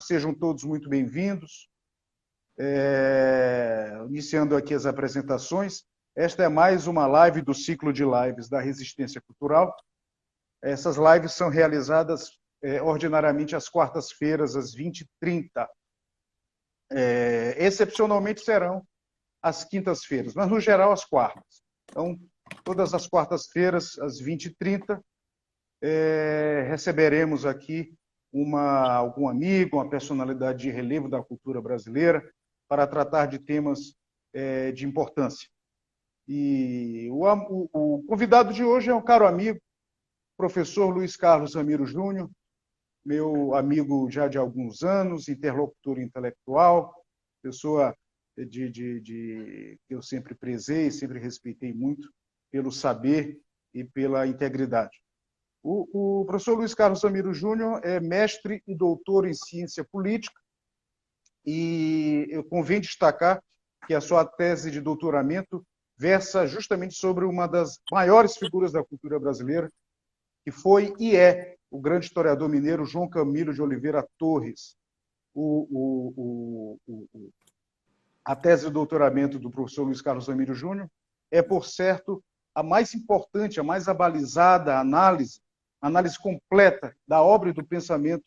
sejam todos muito bem-vindos. Iniciando aqui as apresentações, esta é mais uma live do ciclo de lives da Resistência Cultural. Essas lives são realizadas ordinariamente às quartas-feiras, às 20h30. Excepcionalmente serão às quintas-feiras, mas no geral às quartas. Então, todas as quartas-feiras, às 20h30, receberemos aqui algum amigo, uma personalidade de relevo da cultura brasileira, para tratar de temas de importância. E o convidado de hoje é um caro amigo, professor Luiz Carlos Ramiro Júnior, meu amigo já de alguns anos, interlocutor intelectual, pessoa que eu sempre prezei, sempre respeitei muito pelo saber e pela integridade. O professor Luiz Carlos Ramiro Júnior é mestre e doutor em ciência política, e eu convém destacar que a sua tese de doutoramento versa justamente sobre uma das maiores figuras da cultura brasileira, que foi e é o grande historiador mineiro João Camilo de Oliveira Torres. A tese de doutoramento do professor Luiz Carlos Ramiro Júnior é, por certo, a mais importante, a mais abalizada análise completa da obra e do pensamento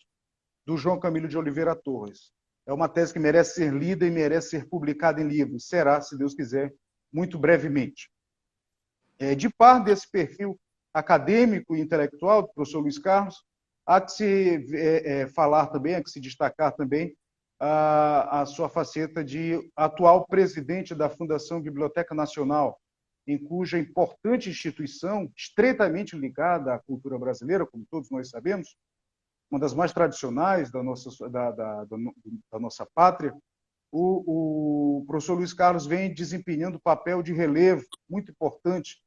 do João Camilo de Oliveira Torres. É uma tese que merece ser lida e merece ser publicada em livros. Será, se Deus quiser, muito brevemente. De par desse perfil acadêmico e intelectual do professor Luiz Carlos, há que se falar também, há que se destacar também a sua faceta de atual presidente da Fundação Biblioteca Nacional, em cuja importante instituição, estreitamente ligada à cultura brasileira, como todos nós sabemos, uma das mais tradicionais da nossa pátria, o professor Luiz Carlos vem desempenhando papel de relevo muito importante,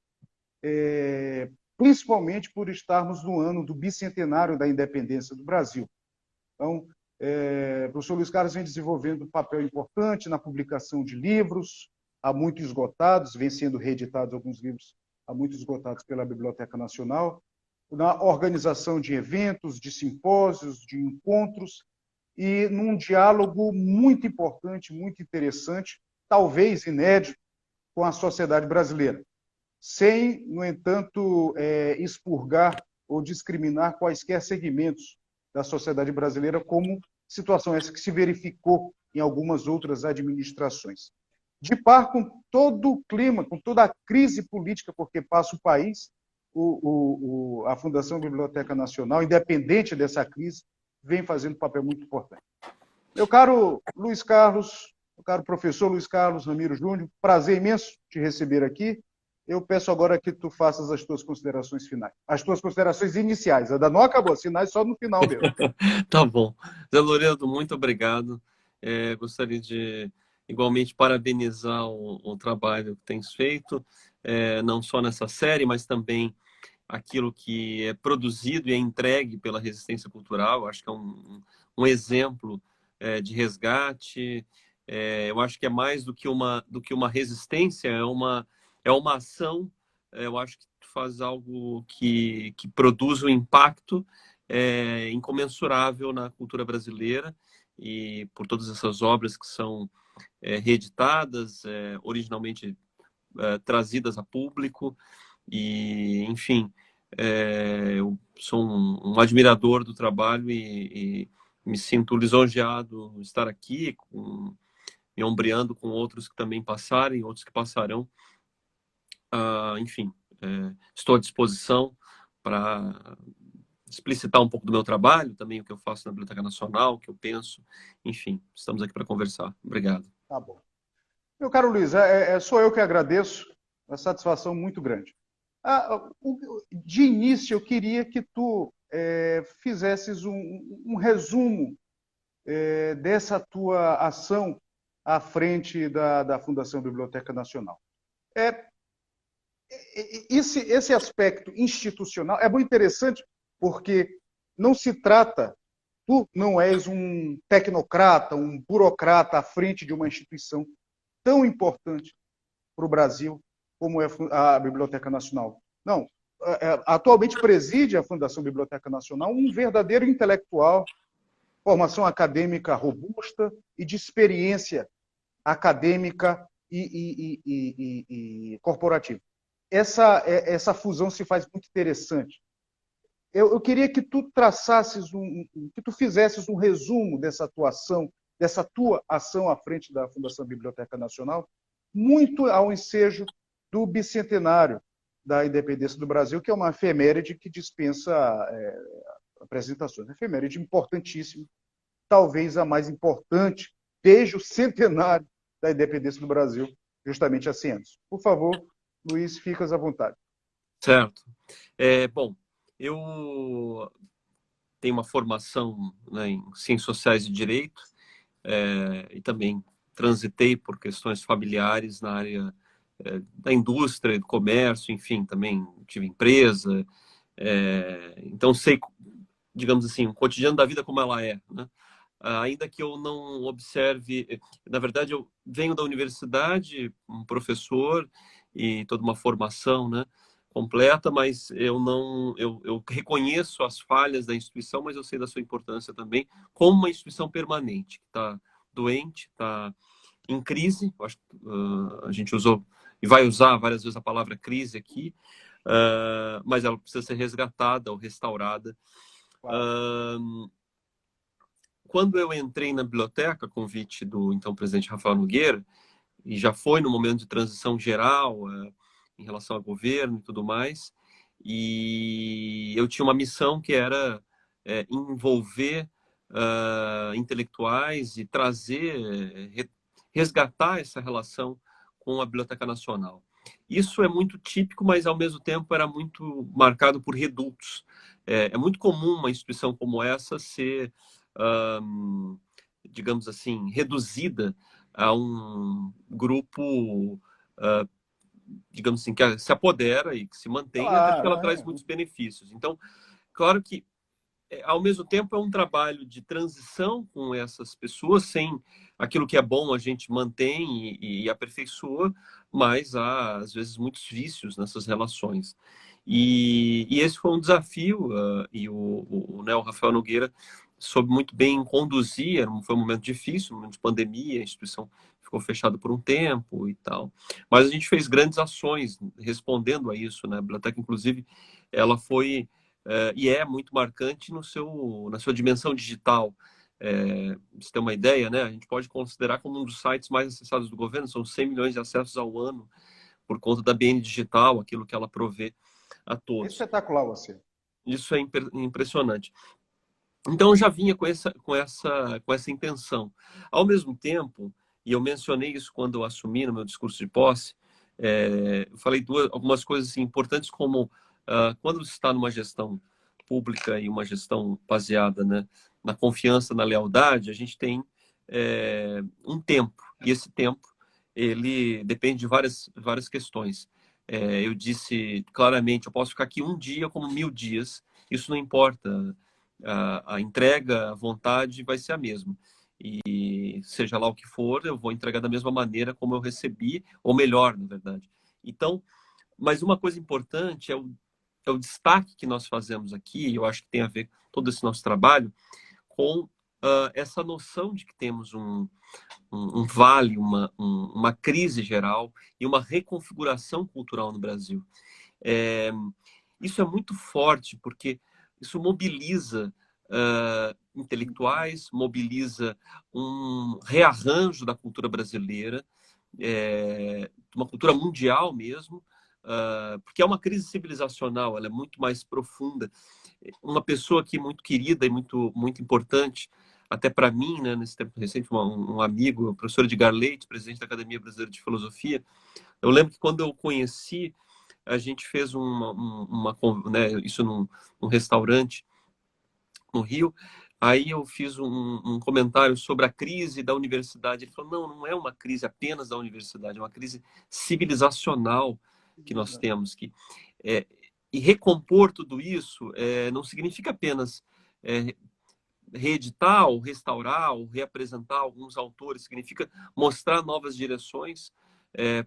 principalmente por estarmos no ano do bicentenário da independência do Brasil. Então, o professor Luiz Carlos vem desenvolvendo um papel importante na publicação de livros, há muito esgotados, vem sendo reeditados alguns livros, há muito esgotados pela Biblioteca Nacional, na organização de eventos, de simpósios, de encontros, e num diálogo muito importante, muito interessante, talvez inédito, com a sociedade brasileira, sem, no entanto, expurgar ou discriminar quaisquer segmentos da sociedade brasileira, como situação essa que se verificou em algumas outras administrações. De par com todo o clima, com toda a crise política por que passa o país, a Fundação Biblioteca Nacional, independente dessa crise, vem fazendo um papel muito importante. Meu caro Luiz Carlos, meu caro professor Luiz Carlos Ramiro Júnior, prazer imenso te receber aqui. Eu peço agora que tu faças as tuas considerações finais. As tuas considerações iniciais. Ainda não acabou, as finais só no final mesmo. Tá bom. Zé Loredo, muito obrigado. Gostaria de, igualmente, parabenizar o trabalho que tens feito, não só nessa série, mas também aquilo que é produzido e é entregue pela Resistência Cultural. Acho que é um exemplo de resgate. Eu acho que é mais do que uma resistência, é uma ação. Eu acho que tu faz algo que produz um impacto incomensurável na cultura brasileira, e por todas essas obras que são reeditadas, originalmente trazidas a público. E, enfim, eu sou um admirador do trabalho e me sinto lisonjeado de estar aqui, me ombreando com outros que também passaram e outros que passarão. Enfim, estou à disposição para explicitar um pouco do meu trabalho, também o que eu faço na Biblioteca Nacional, o que eu penso. Enfim, estamos aqui para conversar. Obrigado. Tá bom. Meu caro Luiz, sou eu que agradeço, uma satisfação muito grande. De início, eu queria que tu fizesses um resumo dessa tua ação à frente da Fundação Biblioteca Nacional. Esse aspecto institucional é muito interessante, porque não se trata, tu não és um tecnocrata, um burocrata à frente de uma instituição tão importante para o Brasil como é a Biblioteca Nacional. Não, atualmente preside a Fundação Biblioteca Nacional um verdadeiro intelectual, formação acadêmica robusta e de experiência acadêmica e corporativa. Essa fusão se faz muito interessante. Eu queria que tu traçasses, que tu fizesses um resumo dessa atuação, dessa tua ação à frente da Fundação Biblioteca Nacional, muito ao ensejo do bicentenário da independência do Brasil, que é uma efeméride que dispensa apresentações. Efeméride importantíssima, talvez a mais importante desde o centenário da independência do Brasil, justamente há 100 anos. Por favor, Luiz, ficas à vontade. Certo. Bom, eu tenho uma formação, né, em Ciências Sociais e Direito, e também transitei por questões familiares na área da indústria, do comércio, enfim, também tive empresa, então sei, digamos assim, o cotidiano da vida como ela é, né? Ainda que eu não observe, na verdade eu venho da universidade, um professor e toda uma formação, né, completa, mas eu reconheço as falhas da instituição, mas eu sei da sua importância também como uma instituição permanente, que está doente, está em crise. Acho que a gente usou e vai usar várias vezes a palavra crise aqui, mas ela precisa ser resgatada ou restaurada. Quando eu entrei na biblioteca, a convite do então presidente Rafael Nogueira, e já foi no momento de transição geral, em relação ao governo e tudo mais, e eu tinha uma missão que era envolver intelectuais e trazer, resgatar essa relação com a Biblioteca Nacional. Isso é muito típico, mas ao mesmo tempo era muito marcado por redutos. É muito comum uma instituição como essa ser, digamos assim, reduzida a um grupo, digamos assim, que se apodera e que se mantém, até porque ela traz muitos benefícios. Então, claro que, ao mesmo tempo, é um trabalho de transição com essas pessoas, sem aquilo que é bom a gente mantém e aperfeiçoa, mas há, às vezes, muitos vícios nessas relações. E esse foi um desafio, e o Rafael Nogueira soube muito bem conduzir. Foi um momento difícil, um momento de pandemia, a instituição ficou fechada por um tempo e tal. Mas a gente fez grandes ações respondendo a isso, né? A biblioteca, inclusive, ela foi e é muito marcante na sua dimensão digital. Você tem uma ideia, né? A gente pode considerar como um dos sites mais acessados do governo, são 100 milhões de acessos ao ano, por conta da BN Digital, aquilo que ela provê a todos. Espetacular você. Isso é impressionante. Então, eu já vinha com essa intenção. Ao mesmo tempo, e eu mencionei isso quando eu assumi no meu discurso de posse, eu falei algumas coisas assim, importantes, como quando você está numa gestão pública e uma gestão baseada, né, na confiança, na lealdade, a gente tem um tempo. E esse tempo, ele depende de várias questões. Eu disse claramente, eu posso ficar aqui um dia como 1000 dias, isso não importa. A entrega, a vontade vai ser a mesma. E seja lá o que for, eu vou entregar da mesma maneira como eu recebi, ou melhor, na verdade. Então, mas uma coisa importante é o destaque que nós fazemos aqui, eu acho que tem a ver com todo esse nosso trabalho, com essa noção de que temos um vale, uma crise geral e uma reconfiguração cultural no Brasil. Isso é muito forte, porque isso mobiliza intelectuais, mobiliza um rearranjo da cultura brasileira, uma cultura mundial mesmo, porque é uma crise civilizacional, ela é muito mais profunda. Uma pessoa aqui muito querida e muito, muito importante, até para mim, né, nesse tempo recente, um amigo, o professor Edgar Leite, presidente da Academia Brasileira de Filosofia. Eu lembro que quando eu conheci, a gente fez né, isso num restaurante no Rio. Aí eu fiz um comentário sobre a crise da universidade. Ele falou, não é uma crise apenas da universidade, é uma crise civilizacional que nós temos. E recompor tudo isso não significa apenas reeditar, ou restaurar, ou reapresentar alguns autores, significa mostrar novas direções,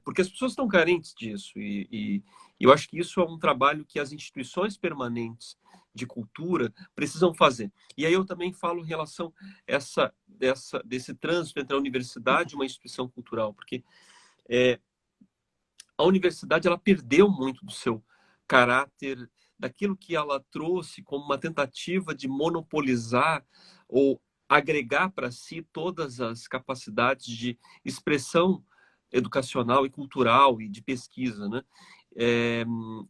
porque as pessoas estão carentes disso. E E eu acho que isso é um trabalho que as instituições permanentes de cultura precisam fazer. E aí eu também falo em relação desse trânsito entre a universidade e uma instituição cultural, porque a universidade ela perdeu muito do seu caráter, daquilo que ela trouxe como uma tentativa de monopolizar ou agregar para si todas as capacidades de expressão educacional e cultural e de pesquisa, né?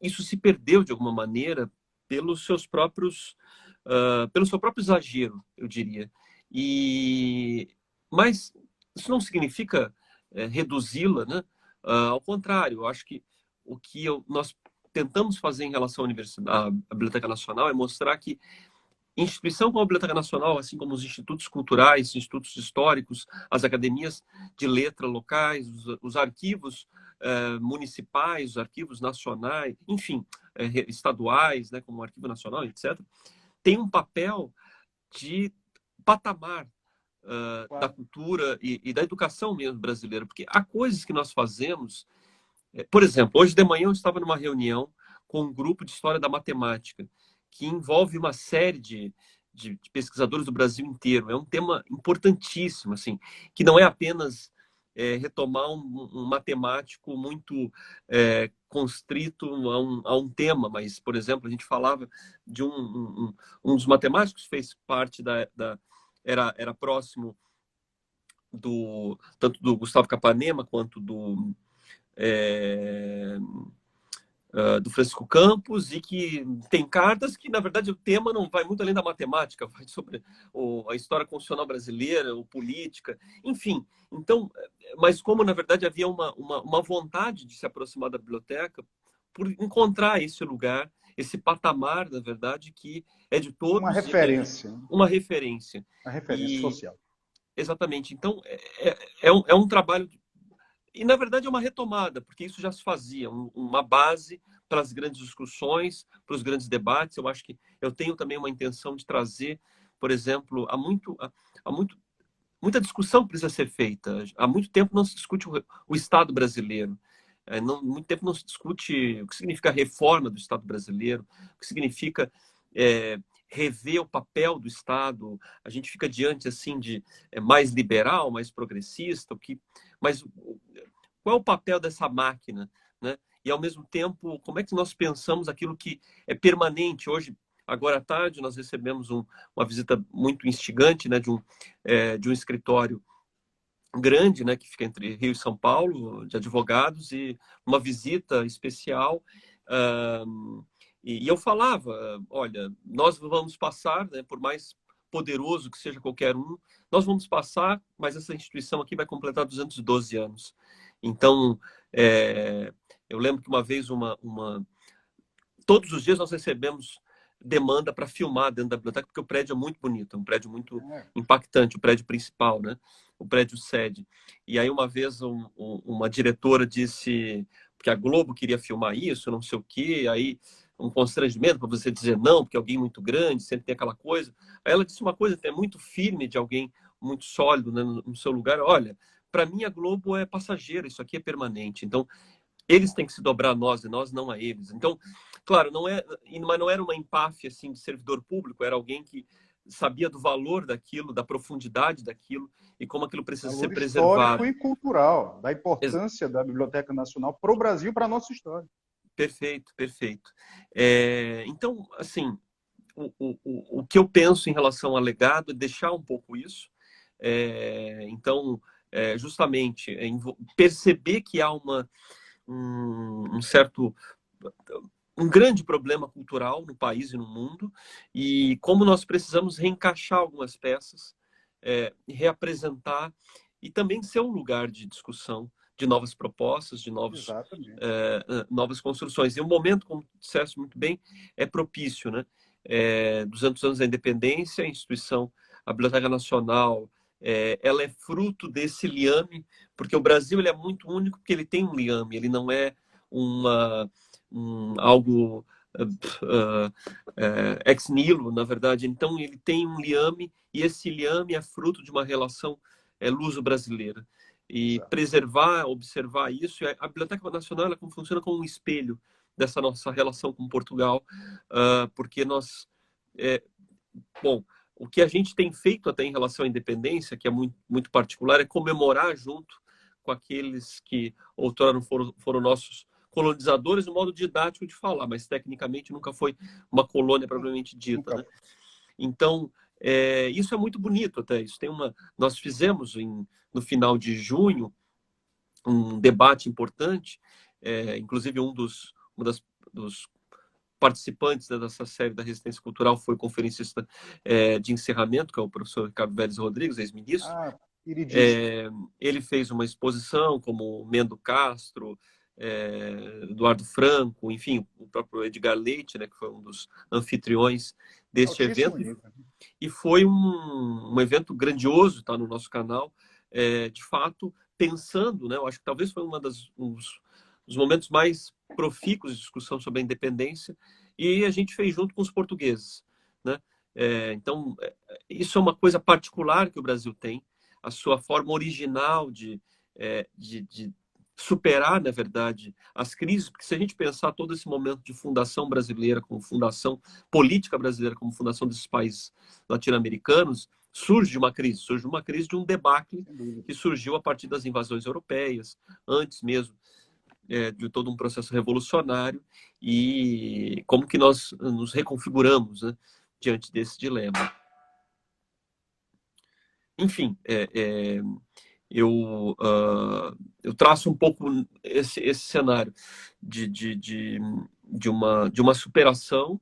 Isso se perdeu de alguma maneira pelos seus próprios, pelo seu próprio exagero, eu diria. Mas isso não significa reduzi-la, né? Ao contrário, eu acho que o que nós tentamos fazer em relação à Universidade, à Biblioteca Nacional, é mostrar que instituição como a Biblioteca Nacional, assim como os institutos culturais, institutos históricos, as academias de letra locais, os arquivos municipais, os arquivos nacionais, enfim, estaduais, né, como o Arquivo Nacional, etc., tem um papel de patamar da cultura e da educação mesmo brasileira, porque há coisas que nós fazemos. Por exemplo, hoje de manhã eu estava numa reunião com um grupo de história da matemática, que envolve uma série de pesquisadores do Brasil inteiro. É um tema importantíssimo, assim, que não é apenas retomar um matemático muito constrito a um tema, mas, por exemplo, a gente falava de um dos matemáticos que fez parte era próximo tanto do Gustavo Capanema quanto é, do Francisco Campos, e que tem cartas que, na verdade, o tema não vai muito além da matemática, vai sobre a história constitucional brasileira, ou política, enfim. Então, mas como, na verdade, havia uma vontade de se aproximar da biblioteca por encontrar esse lugar, esse patamar, na verdade, que é de todos. Uma referência. Uma referência. Uma referência social. Exatamente. Então, é um trabalho. E, na verdade, é uma retomada, porque isso já se fazia, uma base para as grandes discussões, para os grandes debates. Eu acho que eu tenho também uma intenção de trazer, por exemplo, muita discussão precisa ser feita. Há muito tempo não se discute o Estado brasileiro. Muito tempo não se discute o que significa a reforma do Estado brasileiro, o que significa rever o papel do Estado. A gente fica diante assim de mais liberal, mais progressista, mas qual é o papel dessa máquina, né? E ao mesmo tempo, como é que nós pensamos aquilo que é permanente? Hoje, agora à tarde, nós recebemos uma visita muito instigante, né, de um escritório grande, né, que fica entre Rio e São Paulo, de advogados, e uma visita especial. E eu falava, olha, nós vamos passar, né, por mais poderoso que seja qualquer um, nós vamos passar, mas essa instituição aqui vai completar 212 anos. Então, eu lembro que uma vez todos os dias nós recebemos demanda para filmar dentro da biblioteca, porque o prédio é muito bonito, é um prédio muito impactante, o prédio principal, né? O prédio sede. E aí uma vez uma diretora disse que a Globo queria filmar isso, não sei o quê, aí um constrangimento para você dizer não, porque alguém muito grande, sempre tem aquela coisa. Aí ela disse uma coisa até muito firme, de alguém muito sólido, né, no seu lugar: olha, para mim a Globo é passageira, isso aqui é permanente. Então, eles têm que se dobrar a nós e nós não a eles. Então, claro, mas não era uma empáfia assim de servidor público, era alguém que sabia do valor daquilo, da profundidade daquilo e como aquilo precisa ser preservado. Histórico e cultural, da importância da Biblioteca Nacional para o Brasil, para a nossa história. Perfeito, perfeito. Então, assim, o que eu penso em relação ao legado é deixar um pouco isso. Então, justamente, perceber que há um grande problema cultural no país e no mundo, e como nós precisamos reencaixar algumas peças, reapresentar, e também ser um lugar de discussão de novas propostas, de novas construções. E o momento, como disseste muito bem, é propício, né? 200 anos da independência, a instituição, a Biblioteca Nacional, ela é fruto desse liame, porque o Brasil ele é muito único porque ele tem um liame, ele não é algo ex nihilo, na verdade. Então ele tem um liame, e esse liame é fruto de uma relação luso-brasileira. E preservar, observar isso. A Biblioteca Nacional ela funciona como um espelho dessa nossa relação com Portugal, porque nós... bom, o que a gente tem feito até em relação à independência, que é muito, muito particular, é comemorar junto com aqueles que outrora foram nossos colonizadores, no modo didático de falar, mas tecnicamente nunca foi uma colônia propriamente dita, né? Então, isso é muito bonito até. Isso tem nós fizemos no final de junho um debate importante, inclusive dos participantes dessa série da Resistência Cultural foi o conferencista de encerramento, que é o professor Ricardo Vélez Rodrigues, ex-ministro. Ele fez uma exposição como Mendo Castro, Eduardo Franco, enfim, o próprio Edgar Leite, né, que foi um dos anfitriões deste evento. E foi um evento grandioso, está no nosso canal, de fato, pensando, né, eu acho que talvez foi dos momentos mais profícuos de discussão sobre a independência, e a gente fez junto com os portugueses, né? Então, isso é uma coisa particular que o Brasil tem, a sua forma original de superar, na verdade, as crises, porque se a gente pensar todo esse momento de fundação brasileira, como fundação política brasileira, como fundação desses países latino-americanos, surge uma crise de um debacle que surgiu a partir das invasões europeias, antes mesmo de todo um processo revolucionário, e como que nós nos reconfiguramos, né, diante desse dilema. Enfim, eu traço um pouco esse cenário de uma superação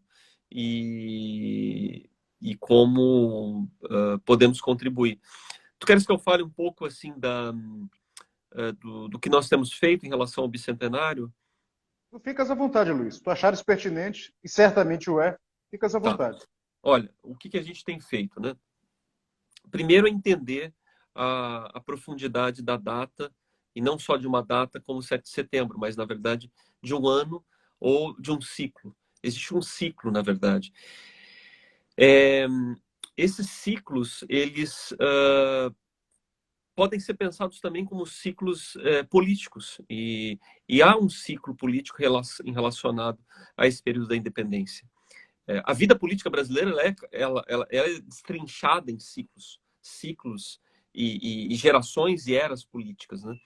e como podemos contribuir. Tu queres que eu fale um pouco assim do que nós temos feito em relação ao bicentenário? Tu ficas à vontade, Luiz. Tu achares pertinente, e certamente o é, ficas à vontade. Tá. Olha, o que a gente tem feito, né? Primeiro, entender a profundidade da data, e não só de uma data como 7 de setembro, mas, na verdade, de um ano ou de um ciclo. Existe um ciclo, na verdade. Esses ciclos, eles podem ser pensados também como ciclos políticos, e há um ciclo político relacionado a esse período da independência. A vida política brasileira ela é destrinchada em ciclos e gerações e eras políticas, né?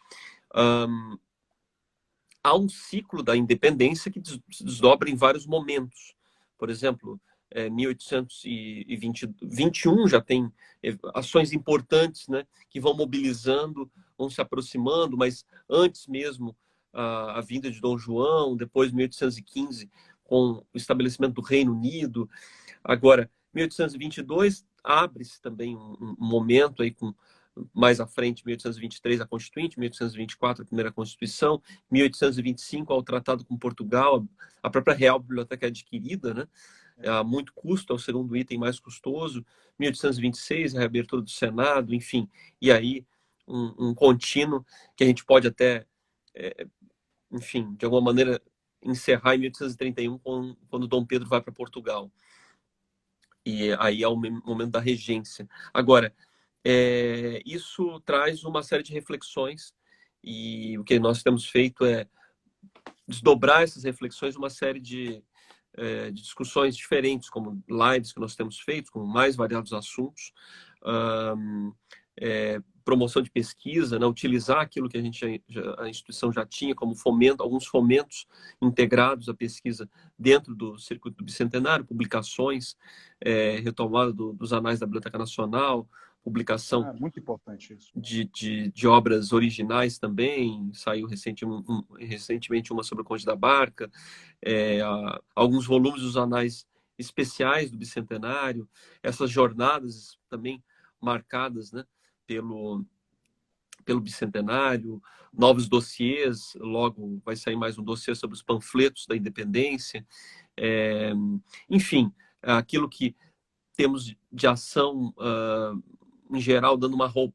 Há um ciclo da independência que se desdobra em vários momentos. Por exemplo, 1821 já tem ações importantes, né, que vão mobilizando, vão se aproximando, mas antes mesmo a vinda de Dom João, depois 1815 com o estabelecimento do Reino Unido. Agora, 1822 abre-se também um momento aí com mais à frente, 1823 a Constituinte, 1824 a primeira Constituição, 1825 ao Tratado com Portugal, a própria Real Biblioteca é adquirida, né? A muito custo, é o segundo item mais custoso, 1826 a reabertura do Senado, enfim, e aí um contínuo que a gente pode até, enfim, de alguma maneira encerrar em 1831 quando Dom Pedro vai para Portugal. E aí é o momento da regência. Agora, isso traz uma série de reflexões, e o que nós temos feito é desdobrar essas reflexões uma série de discussões diferentes, como lives que nós temos feito, com mais variados assuntos, promoção de pesquisa, né, utilizar aquilo que a instituição já tinha como fomento, alguns fomentos integrados à pesquisa dentro do circuito do bicentenário, publicações, retomada dos anais da Biblioteca Nacional, publicação muito importante isso. De obras originais também, saiu recentemente uma sobre o Conde da Barca, alguns volumes dos anais especiais do bicentenário, essas jornadas também marcadas, né, pelo bicentenário, novos dossiês, logo vai sair mais um dossiê sobre os panfletos da independência, enfim, aquilo que temos de ação em geral,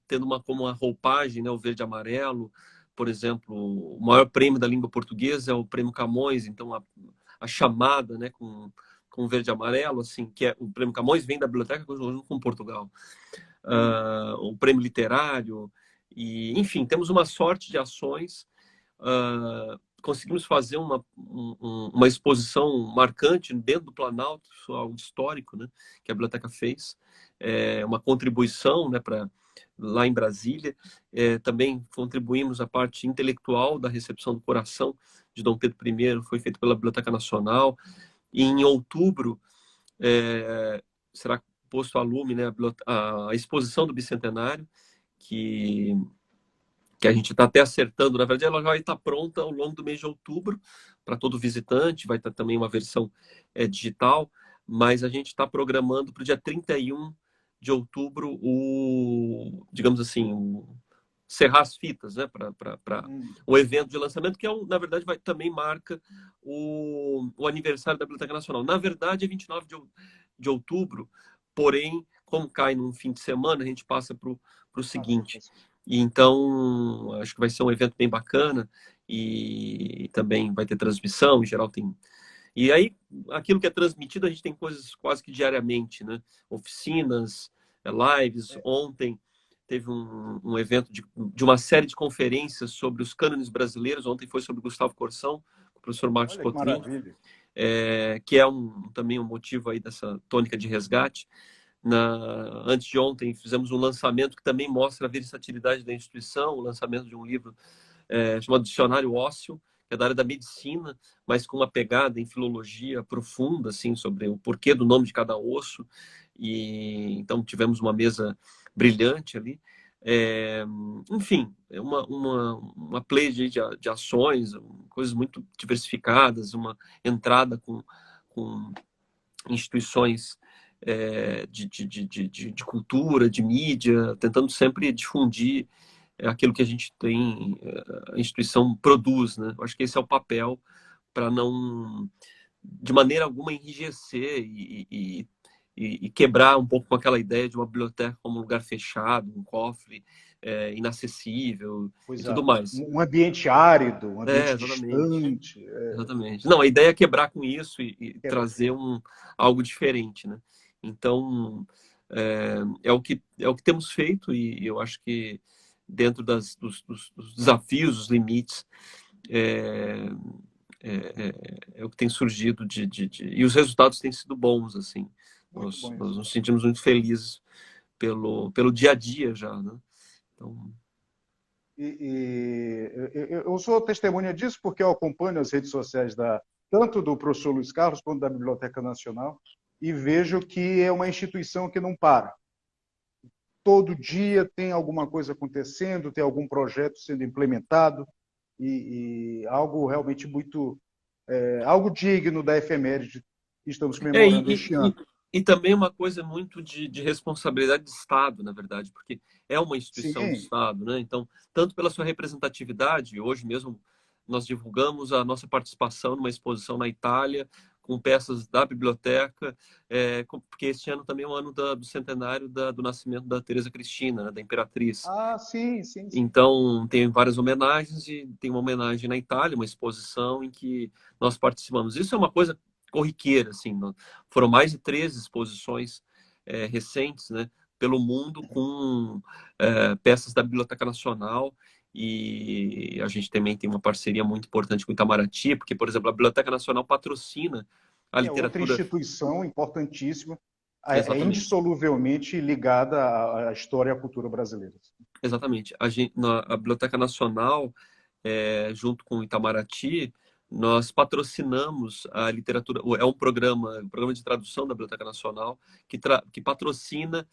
tendo como uma roupagem, né, o verde e amarelo. Por exemplo, o maior prêmio da língua portuguesa é o Prêmio Camões, então a chamada, né, com verde e amarelo, assim, que o Prêmio Camões vem da biblioteca junto com Portugal. O prêmio literário, e enfim, temos uma sorte de ações conseguimos fazer uma exposição marcante dentro do Planalto, isso é algo histórico, né, que a biblioteca fez, uma contribuição, né, para lá em Brasília. Também contribuímos a parte intelectual da recepção do coração de Dom Pedro I, foi feito pela Biblioteca Nacional. E em outubro será posto a lume, né, a exposição do Bicentenário, que a gente está até acertando. Na verdade, ela vai estar pronta ao longo do mês de outubro para todo visitante, vai estar também uma versão digital, mas a gente está programando para o dia 31 de outubro digamos assim, cerrar as fitas, né, para o evento de lançamento, que na verdade também marca o aniversário da Biblioteca Nacional. Na verdade, é 29 de outubro, porém, como cai num fim de semana, a gente passa para o seguinte. E então, acho que vai ser um evento bem bacana e também vai ter transmissão, em geral tem... E aí, aquilo que é transmitido, a gente tem coisas quase que diariamente, né? Oficinas, lives. Ontem teve um evento de uma série de conferências sobre os cânones brasileiros. Ontem foi sobre Gustavo Corsão, com o professor Marcos Cotrim, que é também um motivo aí dessa tônica de resgate. Antes de ontem, fizemos um lançamento que também mostra a versatilidade da instituição, o lançamento de um livro chamado Dicionário Ósseo, que é da área da medicina, mas com uma pegada em filologia profunda, assim, sobre o porquê do nome de cada osso. E então tivemos uma mesa brilhante ali. Enfim, é uma play de ações, coisas muito diversificadas, uma entrada com instituições de cultura, de mídia, tentando sempre difundir aquilo que a gente tem, a instituição produz, né? Eu acho que esse é o papel, para não, de maneira alguma, enrijecer e quebrar um pouco com aquela ideia de uma biblioteca como um lugar fechado, um cofre inacessível e tudo mais. Um ambiente árido, um ambiente distante. Exatamente. Não, a ideia é quebrar com isso e trazer algo diferente, né? Então, é o que temos feito, e eu acho que dentro dos desafios, dos limites, é o que tem surgido e os resultados têm sido bons, assim. Nós nos sentimos muito felizes pelo dia a dia já, né? Então... eu sou testemunha disso porque eu acompanho as redes sociais tanto do professor Luiz Carlos quanto da Biblioteca Nacional e vejo que é uma instituição que não para. Todo dia tem alguma coisa acontecendo, tem algum projeto sendo implementado e algo realmente muito... algo digno da efeméride que estamos comemorando este ano. E também uma coisa muito de responsabilidade de Estado, na verdade, porque é uma instituição do Estado, né? Então, tanto pela sua representatividade, hoje mesmo nós divulgamos a nossa participação numa exposição na Itália, com peças da biblioteca, porque este ano também é o ano do centenário do nascimento da Teresa Cristina, né, da Imperatriz. Ah, sim. Então, tem várias homenagens e tem uma homenagem na Itália, uma exposição em que nós participamos. Isso é uma coisa corriqueira, assim. Foram mais de 13 exposições recentes, né, pelo mundo, com peças da Biblioteca Nacional, e a gente também tem uma parceria muito importante com o Itamaraty, porque, por exemplo, a Biblioteca Nacional patrocina a literatura... outra instituição importantíssima, indissoluvelmente ligada à história e à cultura brasileira. Exatamente. A Biblioteca Nacional, junto com o Itamaraty, nós patrocinamos a literatura, é um programa de tradução da Biblioteca Nacional que patrocina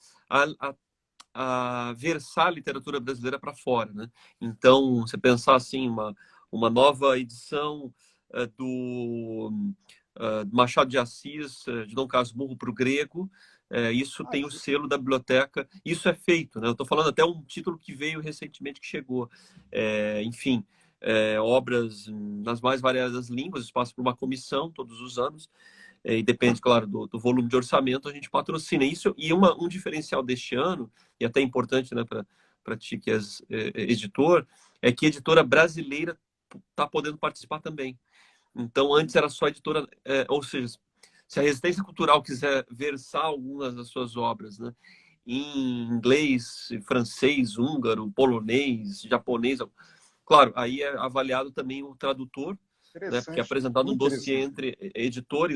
a versar a literatura brasileira para fora, né? Então, você pensar assim, uma nova edição do Machado de Assis, de Dom Casmurro para o grego, isso tem o selo da biblioteca, isso é feito, né? Eu estou falando até um título que veio recentemente, que chegou. Enfim, obras nas mais variadas línguas, isso passa por uma comissão todos os anos, e depende, claro, do volume de orçamento, a gente patrocina isso. E um diferencial deste ano, e até importante, né, para ti que és editor, é que a editora brasileira está podendo participar também. Então, antes era só editora, ou seja, se a Resistência Cultural quiser versar algumas das suas obras, né, em inglês, francês, húngaro, polonês, japonês, claro, aí é avaliado também o tradutor, né? Porque é Interessante, apresentado um muito dossiê interessante. entre editor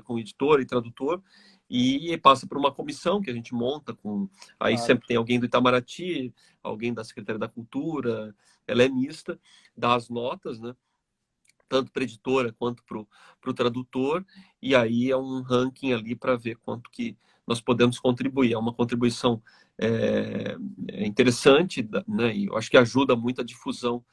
com editor e tradutor, e passa por uma comissão que a gente monta com, aí Claro. sempre tem alguém do Itamaraty, alguém da Secretaria da Cultura, ela é mista, dá as notas, né? Tanto para a editora quanto para o tradutor, e aí é um ranking ali para ver quanto que nós podemos contribuir. É uma contribuição interessante, né? E eu acho que ajuda muito a difusão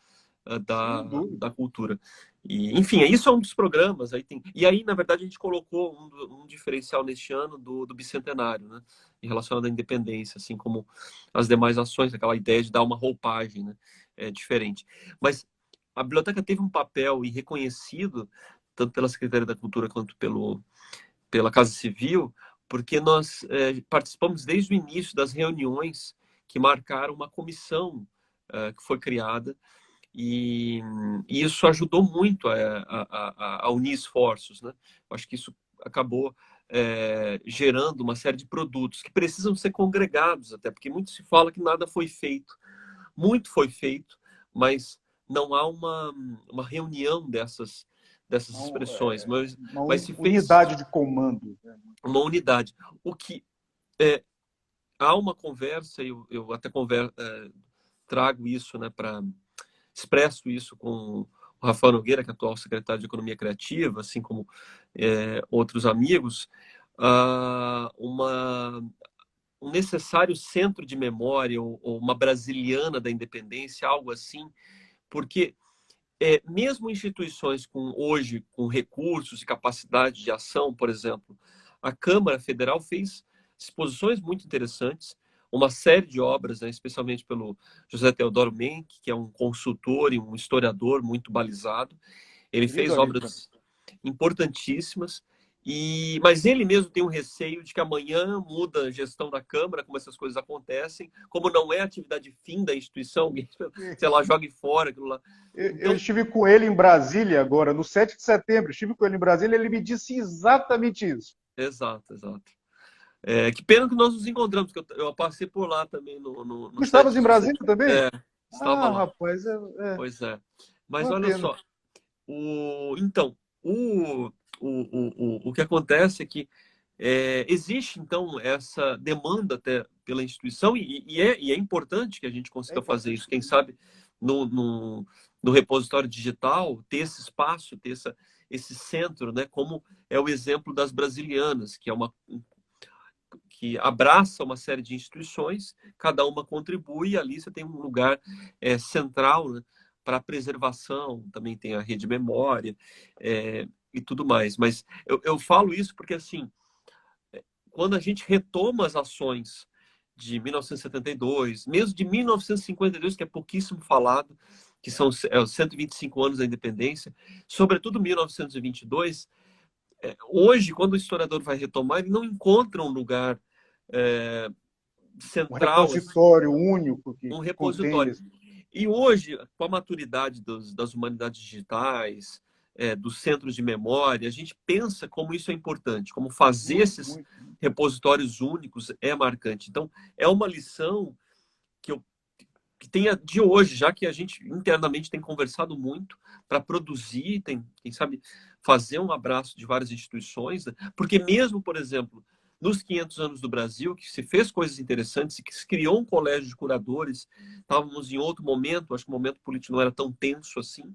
Sem dúvida. da cultura. E, enfim, isso é um dos programas. E aí, na verdade, a gente colocou um diferencial neste ano do Bicentenário, né? Em relação à independência, assim como as demais ações, aquela ideia de dar uma roupagem, né? Diferente. Mas a biblioteca teve um papel e reconhecido, tanto pela Secretaria da Cultura quanto pela Casa Civil, porque nós participamos desde o início das reuniões que marcaram uma comissão que foi criada, e isso ajudou muito a unir esforços, né? Acho que isso acabou gerando uma série de produtos que precisam ser congregados, até porque muito se fala que nada foi feito. Muito foi feito, mas não há uma reunião dessas Então, expressões, uma mas se fez unidade de comando, né? uma unidade. O que é, há uma conversa, eu até trago isso, né, expresso isso com o Rafael Nogueira, que é atual secretário de Economia Criativa, assim como outros amigos, um necessário centro de memória, ou uma brasiliana da independência, algo assim, porque mesmo instituições hoje com recursos e capacidade de ação, por exemplo, a Câmara Federal fez exposições muito interessantes, uma série de obras, né, especialmente pelo José Teodoro Menck, que é um consultor e um historiador muito balizado. Ele Querido fez amigo também. obras importantíssimas, mas ele mesmo tem um receio de que amanhã muda a gestão da Câmara, como essas coisas acontecem, como não é atividade fim da instituição, alguém, sei lá, jogue fora aquilo lá. Eu Então, estive com ele em Brasília agora, no 7 de setembro. Estive com ele em Brasília e ele me disse exatamente isso. exato, exato. Que pena que nós nos encontramos, porque eu passei por lá também no Tu estavas 7 em de Brasília setembro. também? Estava Ah, lá. rapaz, Pois é. Mas uma olha pena. só, então, o que acontece é que existe, então, essa demanda até pela instituição, e é importante que a gente É consiga fazer importante isso. Quem mesmo. sabe no repositório digital, ter esse espaço, ter esse centro, né, como é o exemplo das brasilianas, que abraça uma série de instituições, cada uma contribui, e ali você tem um lugar central, né, para a preservação, também tem a rede memória e tudo mais. Mas eu falo isso porque, assim, quando a gente retoma as ações de 1972, mesmo de 1952, que é pouquíssimo falado, que são os 125 anos da independência, sobretudo 1922, hoje, quando o historiador vai retomar, ele não encontra um lugar é, Um central, assim, repositório único um que contenha. repositório. E hoje, com a maturidade das humanidades digitais, dos centros de memória, a gente pensa como isso é importante, como fazer Muito, esses muito, muito. repositórios únicos é marcante. Então, é uma lição que tem de hoje, já que a gente internamente tem conversado muito para produzir, quem sabe, fazer um abraço de várias instituições, né? Porque mesmo, por exemplo, nos 500 anos do Brasil, que se fez coisas interessantes e que se criou um colégio de curadores, estávamos em outro momento, acho que o momento político não era tão tenso assim,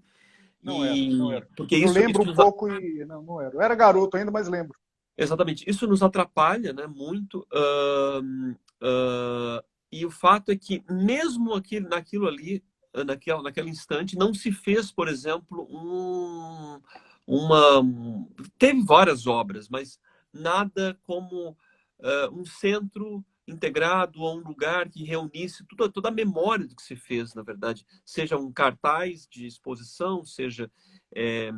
Não era, não era. porque Eu isso lembro um pouco e. Não, não era. Eu era garoto ainda, mas lembro. exatamente, isso nos atrapalha, né, muito. E o fato é que, mesmo naquilo ali, naquele instante, não se fez, por exemplo, uma. Teve várias obras, mas nada como um centro integrado ou um lugar que reunisse toda a memória do que se fez, na verdade. Seja um cartaz de exposição, seja é,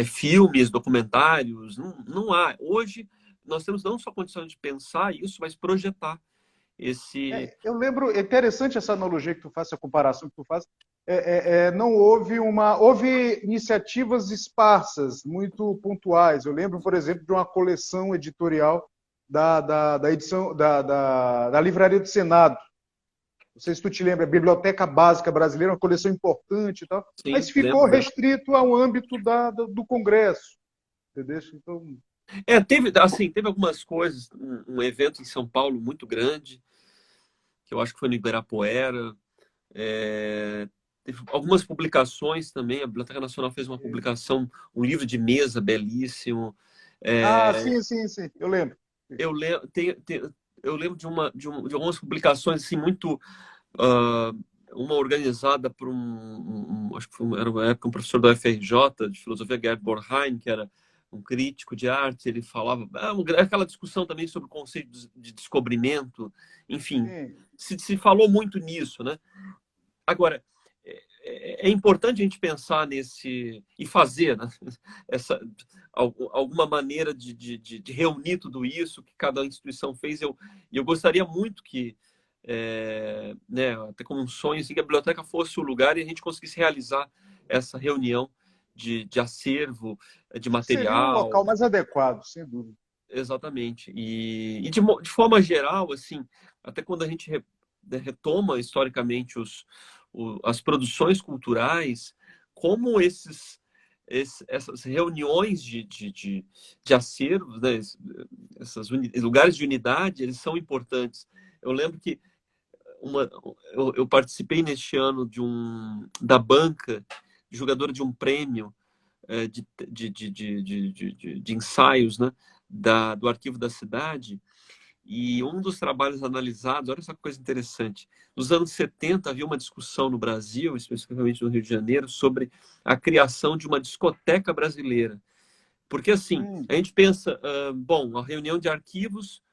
filmes, documentários, não há. Hoje, nós temos não só condição de pensar isso, mas projetar esse. Eu lembro, é interessante essa analogia que tu faz, essa comparação que tu faz. Não houve houve iniciativas esparsas, muito pontuais. Eu lembro, por exemplo, de uma coleção editorial da edição da Livraria do Senado, Não sei se tu te lembra, a Biblioteca Básica Brasileira, uma coleção importante e tal, Sim, mas ficou lembro, né? restrito ao âmbito do Congresso, entendeu? Então, Teve algumas coisas, um evento em São Paulo muito grande, que eu acho que foi no Ibirapuera. Teve algumas publicações também. A Biblioteca Nacional fez uma publicação, um livro de mesa belíssimo. sim, sim, sim, eu lembro. Eu lembro, eu lembro de algumas publicações assim muito ah, uma organizada por acho que era uma época um professor da UFRJ de filosofia, Gerd Bornheim, que era um crítico de arte. Ele falava aquela discussão também sobre o conceito de descobrimento. Enfim, Sim. se falou muito nisso, né? Agora, é importante a gente pensar nesse e fazer, né? Alguma maneira de reunir tudo isso que cada instituição fez. Eu gostaria muito que, né, até como um sonho, assim, que a biblioteca fosse o lugar e a gente conseguisse realizar essa reunião de acervo, de Acho que seria o material. local mais adequado, sem dúvida. Exatamente. E de forma geral, assim, até quando a gente retoma historicamente as produções culturais, como essas reuniões de acervos, né, esses lugares de unidade, eles são importantes. Eu lembro que eu participei neste ano da banca de jogadora de um prêmio de ensaios, né, do Arquivo da Cidade. E um dos trabalhos analisados, olha essa coisa interessante, nos anos 70 havia uma discussão no Brasil, especificamente no Rio de Janeiro, sobre a criação de uma discoteca brasileira. Porque, assim, a gente pensa, bom, a reunião de arquivos,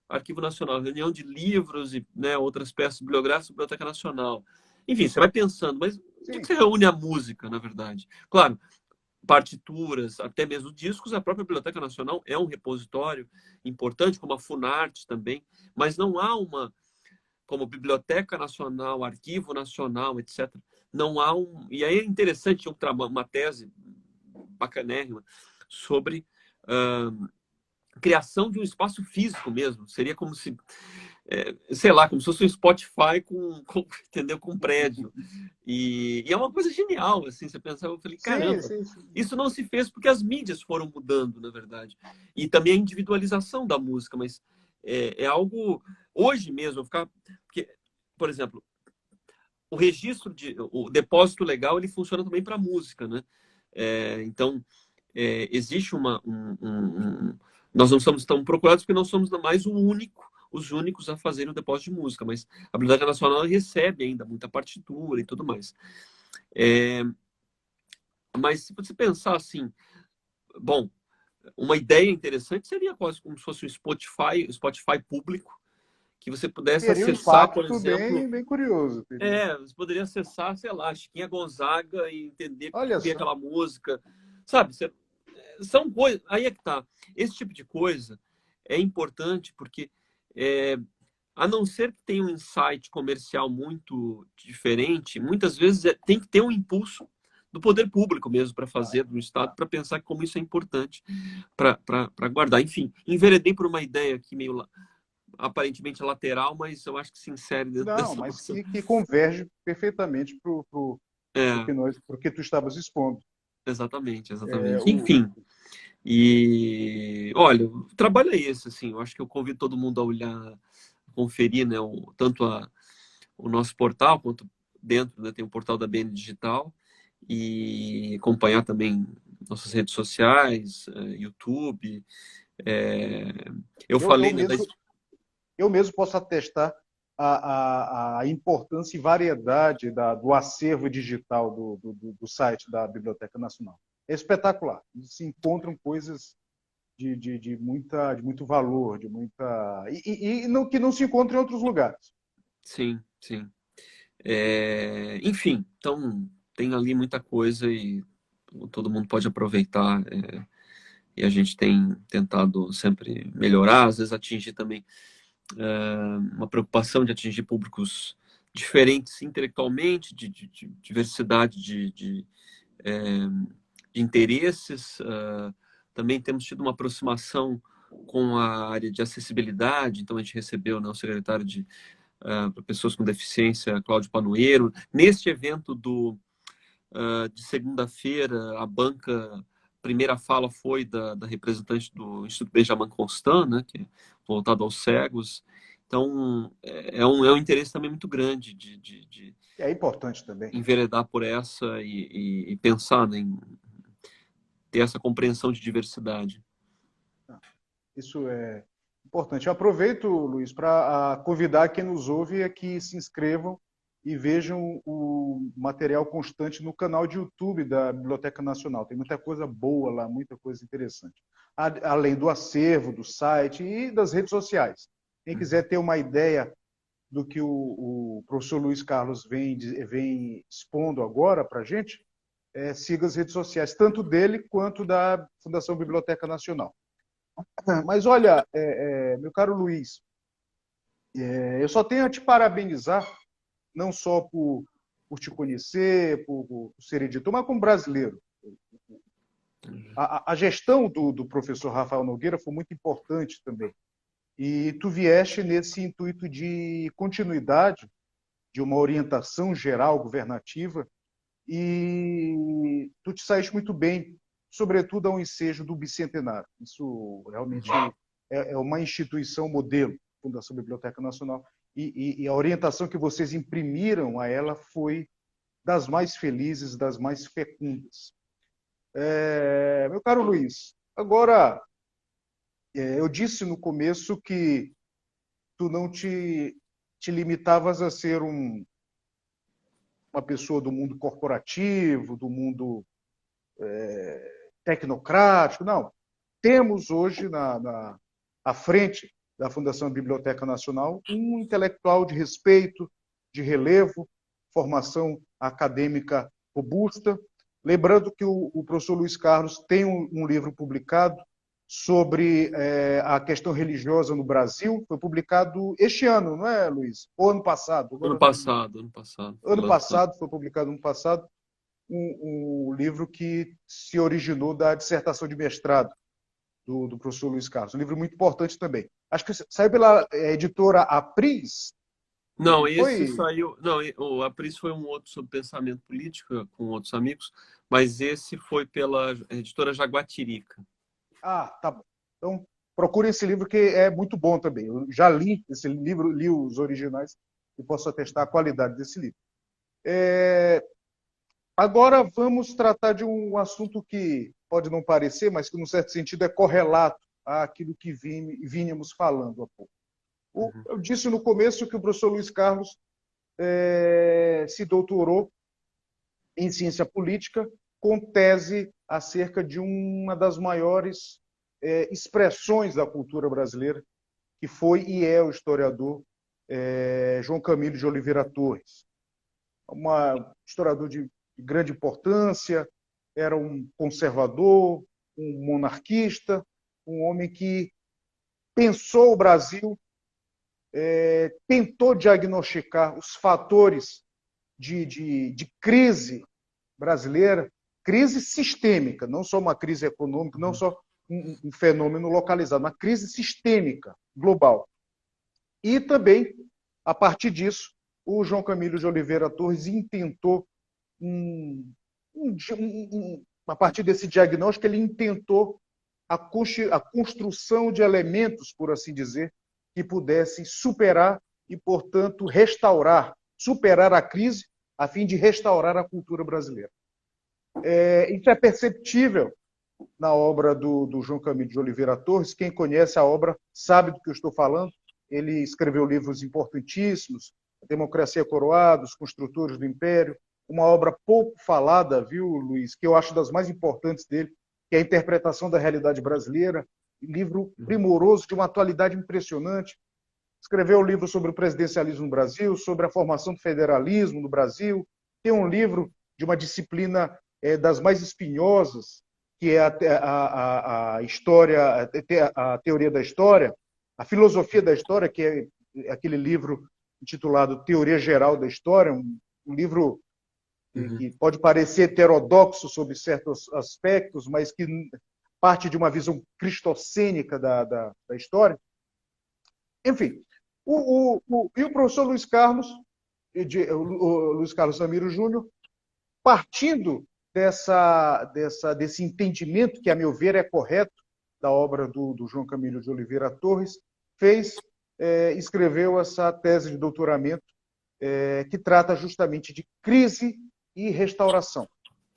Arquivo Nacional, reunião de livros e, né, outras peças bibliográficas, Biblioteca Nacional. Enfim, você vai pensando, mas o que Sim. você reúne a música, na verdade? Claro, partituras, até mesmo discos, a própria Biblioteca Nacional é um repositório importante, como a Funarte também, mas não há como Biblioteca Nacional, Arquivo Nacional, etc. Não há E aí é interessante uma tese bacanérrima sobre criação de um espaço físico mesmo. Seria como se, sei lá, como se fosse um Spotify entendeu? Com um prédio. E é uma coisa genial, assim, você pensava, eu falei, Sim, caramba, sim, sim. isso não se fez porque as mídias foram mudando, na verdade. E também a individualização da música, mas é algo, hoje mesmo, porque, por exemplo, o depósito legal, ele funciona também para música, né? Então, existe nós não somos tão procurados porque não somos mais os únicos a fazerem o depósito de música, mas a Biblioteca Nacional recebe ainda muita partitura e tudo mais. Mas se você pensar assim, bom, uma ideia interessante seria quase como se fosse um Spotify público, que você pudesse Teria um acessar, por impacto exemplo, bem, bem curioso. você poderia acessar, sei lá, Chiquinha Gonzaga e entender Olha por que só. aquela música, sabe? São coisas, aí é que tá. Esse tipo de coisa é importante porque, a não ser que tenha um insight comercial muito diferente, muitas vezes tem que ter um impulso do poder público mesmo para fazer, do Estado, para pensar como isso é importante para guardar. Enfim, enveredei por uma ideia aqui meio aparentemente lateral, mas eu acho que se insere dentro Não, dessa mas noção. que converge perfeitamente para o É, que pro que tu estavas expondo. exatamente, É, exatamente. Enfim, e olha, o trabalho é esse, assim, eu acho que eu convido todo mundo a olhar, conferir, né, tanto o nosso portal, quanto dentro, né, tem o portal da BN Digital, e acompanhar também nossas redes sociais, YouTube. É, eu eu, eu falei, né, mesmo, eu mesmo posso atestar a importância e variedade do acervo digital do site da Biblioteca Nacional. É espetacular. Se encontram coisas de muito valor, de muita. Que não se encontra em outros lugares. sim, sim. Enfim, então tem ali muita coisa e todo mundo pode aproveitar. E a gente tem tentado sempre melhorar, às vezes atingir também uma preocupação de atingir públicos diferentes intelectualmente, de diversidade de interesses. Também temos tido uma aproximação com a área de acessibilidade, então a gente recebeu, né, o secretário para pessoas com deficiência, Cláudio Panoeiro. Neste evento de segunda-feira, a banca, primeira fala foi da representante do Instituto Benjamin Constant, né, que é voltado aos cegos. Então, é um interesse também muito grande de É importante também. enveredar por essa e pensar, né, em ter essa compreensão de diversidade. Isso é importante. Eu aproveito, Luiz, para convidar quem nos ouve a que se inscrevam e vejam o material constante no canal de YouTube da Biblioteca Nacional. Tem muita coisa boa lá, muita coisa interessante. Além do acervo, do site e das redes sociais. Quem quiser ter uma ideia do que o professor Luiz Carlos vem expondo agora para a gente, siga as redes sociais, tanto dele quanto da Fundação Biblioteca Nacional. Mas olha, meu caro Luiz, eu só tenho a te parabenizar, não só por te conhecer, por ser editor, mas como brasileiro. A gestão do professor Rafael Nogueira foi muito importante também. E tu vieste nesse intuito de continuidade, de uma orientação geral governativa, e tu te saíste muito bem, sobretudo ao ensejo do bicentenário. Isso realmente é uma instituição modelo, Fundação Biblioteca Nacional, e a orientação que vocês imprimiram a ela foi das mais felizes, das mais fecundas. Meu caro Luiz, agora, eu disse no começo que tu não te limitavas a ser uma pessoa do mundo corporativo, do mundo tecnocrático. Não. Temos hoje à frente da Fundação Biblioteca Nacional um intelectual de respeito, de relevo, formação acadêmica robusta. Lembrando que o professor Luiz Carlos tem um livro publicado sobre a questão religiosa no Brasil. Foi publicado este ano, não é, Luiz? Ou ano passado? Agora, Ano passado. Ano passado, foi publicado ano passado, um livro que se originou da dissertação de mestrado do professor Luiz Carlos. Um livro muito importante também. Acho que saiu pela editora Apris. Não, esse saiu. Não, o Apris foi um outro sobre pensamento político, com outros amigos, mas esse foi pela editora Jaguatirica. Ah, tá bom. Então, procure esse livro que é muito bom também. Eu já li esse livro, li os originais e posso atestar a qualidade desse livro. Agora vamos tratar de um assunto que pode não parecer, mas que, num certo sentido, é correlato àquilo que vínhamos falando há pouco. Eu disse no começo que o professor Luiz Carlos se doutorou em ciência política com tese acerca de uma das maiores expressões da cultura brasileira, que foi e é o historiador João Camilo de Oliveira Torres. Um historiador de grande importância, era um conservador, um monarquista, um homem que pensou o Brasil, tentou diagnosticar os fatores de crise brasileira, crise sistêmica, não só uma crise econômica, não só um fenômeno localizado, uma crise sistêmica, global. E também, a partir disso, o João Camilo de Oliveira Torres intentou, a partir desse diagnóstico, ele intentou a construção de elementos, por assim dizer, que pudessem superar e, portanto, superar a crise, a fim de restaurar a cultura brasileira. Isso é perceptível na obra do João Camilo de Oliveira Torres. Quem conhece a obra sabe do que eu estou falando. Ele escreveu livros importantíssimos, A Democracia Coroada, Os Construtores do Império, uma obra pouco falada, viu, Luiz, que eu acho das mais importantes dele, que é a Interpretação da Realidade Brasileira, um livro primoroso, de uma atualidade impressionante. Escreveu um livro sobre o presidencialismo no Brasil, sobre a formação do federalismo no Brasil. Tem um livro de uma disciplina das mais espinhosas, que é a história, a teoria da história, a filosofia da história, que é aquele livro intitulado Teoria Geral da História, um livro que pode parecer heterodoxo sob certos aspectos, mas que parte de uma visão cristocênica da história. Enfim, E o professor Luiz Carlos, o Luiz Carlos Ramiro Júnior, partindo desse entendimento, que, a meu ver, é correto, da obra do João Camilo de Oliveira Torres, escreveu essa tese de doutoramento que trata justamente de crise e restauração,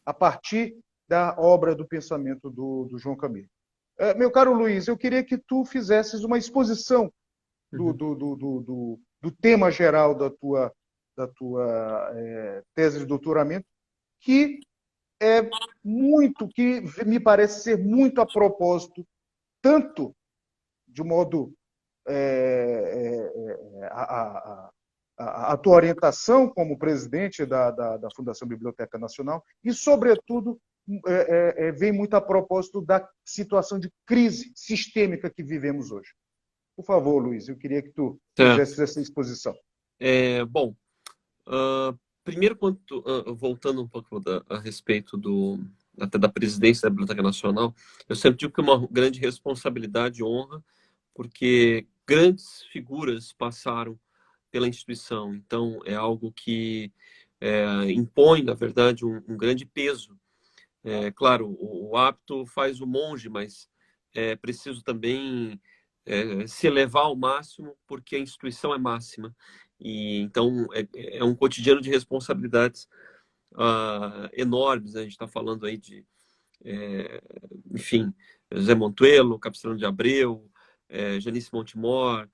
a partir da obra do pensamento do João Camilo. Meu caro Luiz, eu queria que tu fizesses uma exposição do tema geral da tua tese de doutoramento, que que me parece ser muito a propósito, tanto de modo a tua orientação como presidente da Fundação Biblioteca Nacional e, sobretudo, vem muito a propósito da situação de crise sistêmica que vivemos hoje. Por favor, Luiz, eu queria que tu fizesse essa exposição. Bom, primeiro, voltando um pouco a respeito até da presidência da Biblioteca Nacional, eu sempre digo que é uma grande responsabilidade e honra, porque grandes figuras passaram pela instituição. Então, é algo que impõe, na verdade, um grande peso. Claro, o hábito faz o monge, mas é preciso também se elevar ao máximo, porque a instituição é máxima. E então é um cotidiano de responsabilidades enormes, né? A gente está falando aí de, enfim, José Montuelo, Capistrano de Abreu, Janice Montemor,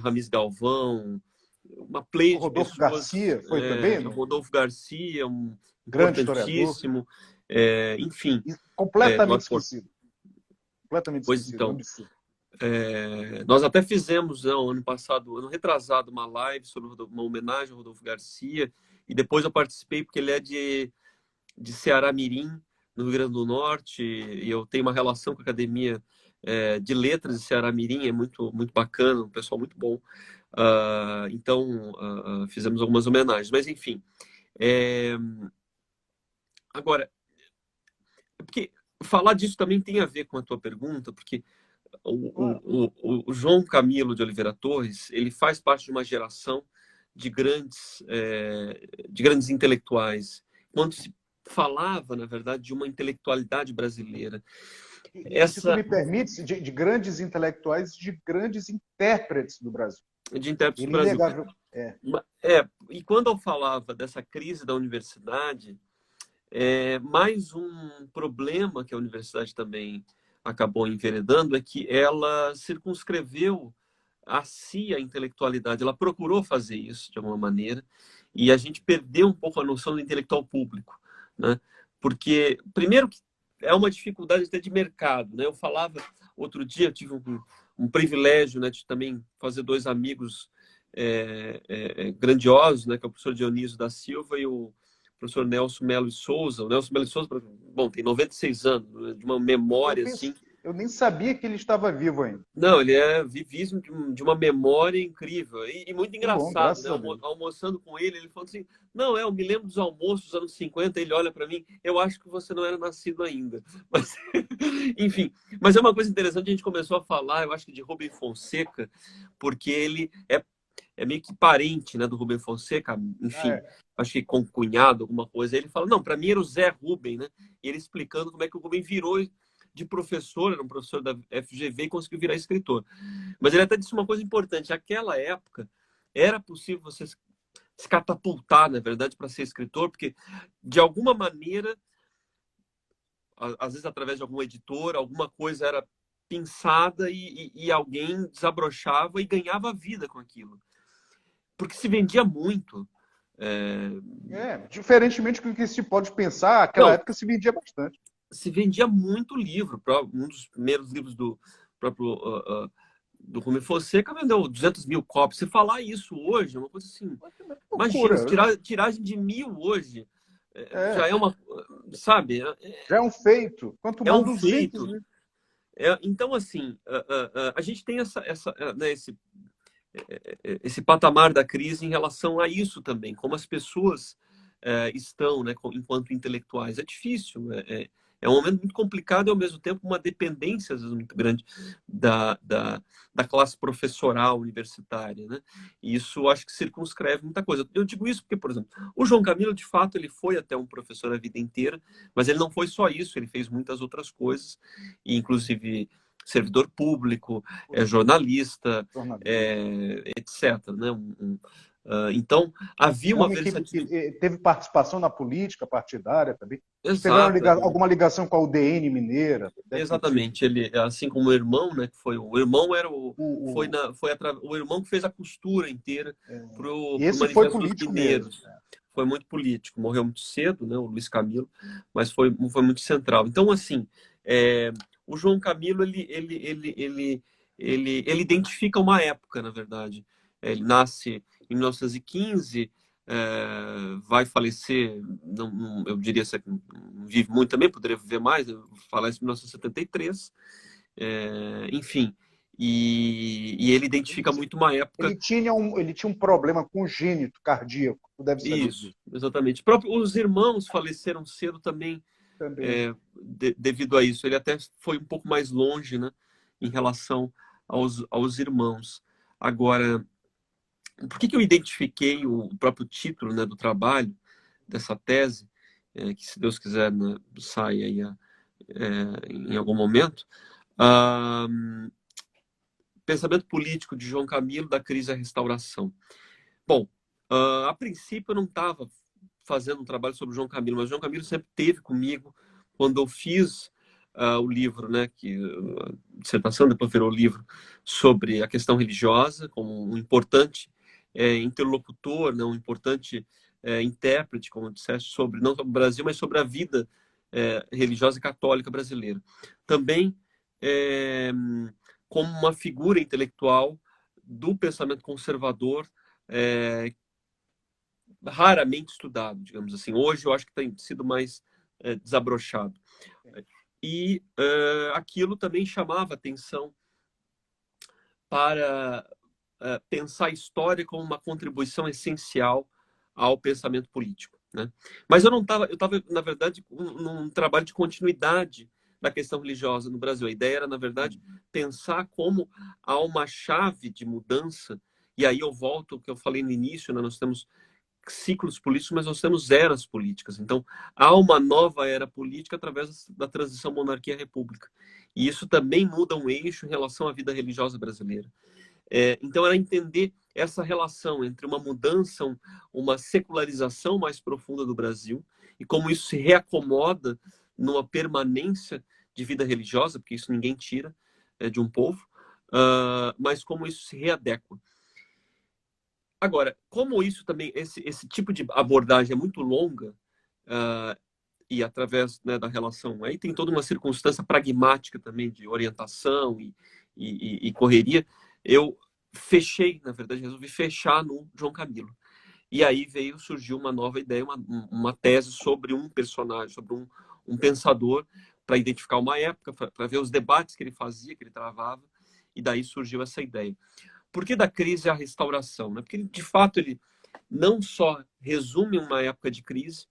Ramis Galvão, uma pleia de pessoas. Rodolfo Garcia foi também? Não? Rodolfo Garcia, um grande importantíssimo, enfim. Completamente esquecido. Completamente Pois esquecido. então. Nós até fizemos ano passado, ano retrasado, uma live sobre uma homenagem ao Rodolfo Garcia, e depois eu participei porque ele é de Ceará Mirim, no Rio Grande do Norte, e eu tenho uma relação com a Academia de Letras de Ceará Mirim, é muito, muito bacana, um pessoal muito bom. Então, fizemos algumas homenagens, mas enfim. Agora, porque falar disso também tem a ver com a tua pergunta, porque o João Camilo de Oliveira Torres, ele faz parte de uma geração de grandes intelectuais. Quando se falava, na verdade, de uma intelectualidade brasileira. Se tu me permites, de grandes intelectuais, de grandes intérpretes do Brasil. De intérpretes do Brasil. E quando eu falava dessa crise da universidade, mais um problema que a universidade também acabou enveredando é que ela circunscreveu a si a intelectualidade. Ela procurou fazer isso de alguma maneira, e a gente perdeu um pouco a noção do intelectual público, né? Porque, primeiro, que é uma dificuldade até de mercado, né? Eu falava, outro dia, eu tive um privilégio, né, de também fazer dois amigos grandiosos, né, que é o professor Dionísio da Silva e o professor Nelson Melo e Souza. O Nelson Melo e Souza, bom, tem 96 anos, né, de uma memória assim. Eu nem sabia que ele estava vivo ainda. Não, ele é vivíssimo, de uma memória incrível e muito engraçado, né? Almoçando com ele falou assim: não, eu me lembro dos almoços dos anos 50. Ele olha para mim, eu acho que você não era nascido ainda. Mas, enfim, mas é uma coisa interessante, a gente começou a falar, eu acho que de Rubem Fonseca, porque ele é meio que parente, né, do Rubem Fonseca, enfim, acho que concunhado, alguma coisa. Ele fala, não, para mim era o Zé Rubem, né? E ele explicando como é que o Rubem virou de professor, era um professor da FGV e conseguiu virar escritor. Mas ele até disse uma coisa importante: naquela época era possível você se catapultar, na verdade, para ser escritor, porque de alguma maneira, às vezes através de algum editor, alguma coisa era pensada e alguém desabrochava e ganhava vida com aquilo. Porque se vendia muito. Diferentemente do que se pode pensar, naquela época se vendia bastante. Se vendia muito livro. Um dos primeiros livros do próprio do Rubem Fonseca vendeu 200 mil cópias. Se falar isso hoje, é uma coisa assim... Imagina, tiragem de 1000 hoje já é uma... Sabe? Já é um feito. Quanto mais 200 feito. Mil. Então, assim, a gente tem né, esse patamar da crise em relação a isso também, como as pessoas estão, né, enquanto intelectuais. É difícil, É um momento muito complicado e, ao mesmo tempo, uma dependência, às vezes, muito grande da classe professoral universitária, né? E isso, acho que circunscreve muita coisa. Eu digo isso porque, por exemplo, o João Camilo, de fato, ele foi até um professor a vida inteira, mas ele não foi só isso, ele fez muitas outras coisas, e, inclusive, servidor público, jornalista, etc. Né? Então, havia Um uma homem versatilidade. que teve participação na política partidária também. Teve Exato. alguma ligação com a UDN mineira? Deve ter tido. Exatamente. Ele, assim como o irmão, né? Que foi o irmão era o irmão que fez a costura inteira E pro esse foi Manifesto dos político mesmo. Mineiros. Foi muito político. Morreu muito cedo, né? O Luiz Camilo, mas foi muito central. Então, assim, o João Camilo ele identifica uma época, na verdade. Ele nasce em 1915. Vai falecer, eu diria que não vive muito também, poderia viver mais, falece em 1973, enfim, e ele identifica muito uma época. Ele tinha um problema congênito cardíaco, tu deve saber Isso, disso. exatamente. Os irmãos faleceram cedo também, devido a isso. Ele até foi um pouco mais longe, né, em relação aos irmãos. Agora, por que eu identifiquei o próprio título, né, do trabalho, dessa tese, que, se Deus quiser, né, sai aí em algum momento? Pensamento político de João Camilo, da crise à restauração. Bom, a princípio eu não estava fazendo um trabalho sobre João Camilo, mas João Camilo sempre esteve comigo quando eu fiz o livro, né, a dissertação, depois virou o livro, sobre a questão religiosa, como um importante interlocutor, né, um importante intérprete, como disseste, sobre não sobre o Brasil, mas sobre a vida religiosa e católica brasileira. Também como uma figura intelectual do pensamento conservador, raramente estudado, digamos assim. Hoje eu acho que tem sido mais desabrochado. E aquilo também chamava atenção para pensar a história como uma contribuição essencial ao pensamento político, né? Mas eu estava, na verdade, num trabalho de continuidade da questão religiosa no Brasil. A ideia era, na verdade, pensar como há uma chave de mudança, e aí eu volto ao que eu falei no início, né? Nós temos ciclos políticos, mas nós temos eras políticas. Então, há uma nova era política através da transição monarquia-república. E isso também muda um eixo em relação à vida religiosa brasileira. Então, era entender essa relação entre uma mudança, uma secularização mais profunda do Brasil, e como isso se reacomoda numa permanência de vida religiosa, porque isso ninguém tira de um povo, mas como isso se readequa. Agora, como isso também, esse tipo de abordagem é muito longa, e através, né, da relação, aí tem toda uma circunstância pragmática também de orientação e correria, eu fechei, na verdade, resolvi fechar no João Camilo. E aí surgiu uma nova ideia, uma tese sobre um personagem, sobre um pensador, para identificar uma época, para ver os debates que ele fazia, que ele travava, e daí surgiu essa ideia. Por que da crise à restauração? Né? Porque, de fato, ele não só resume uma época de crise,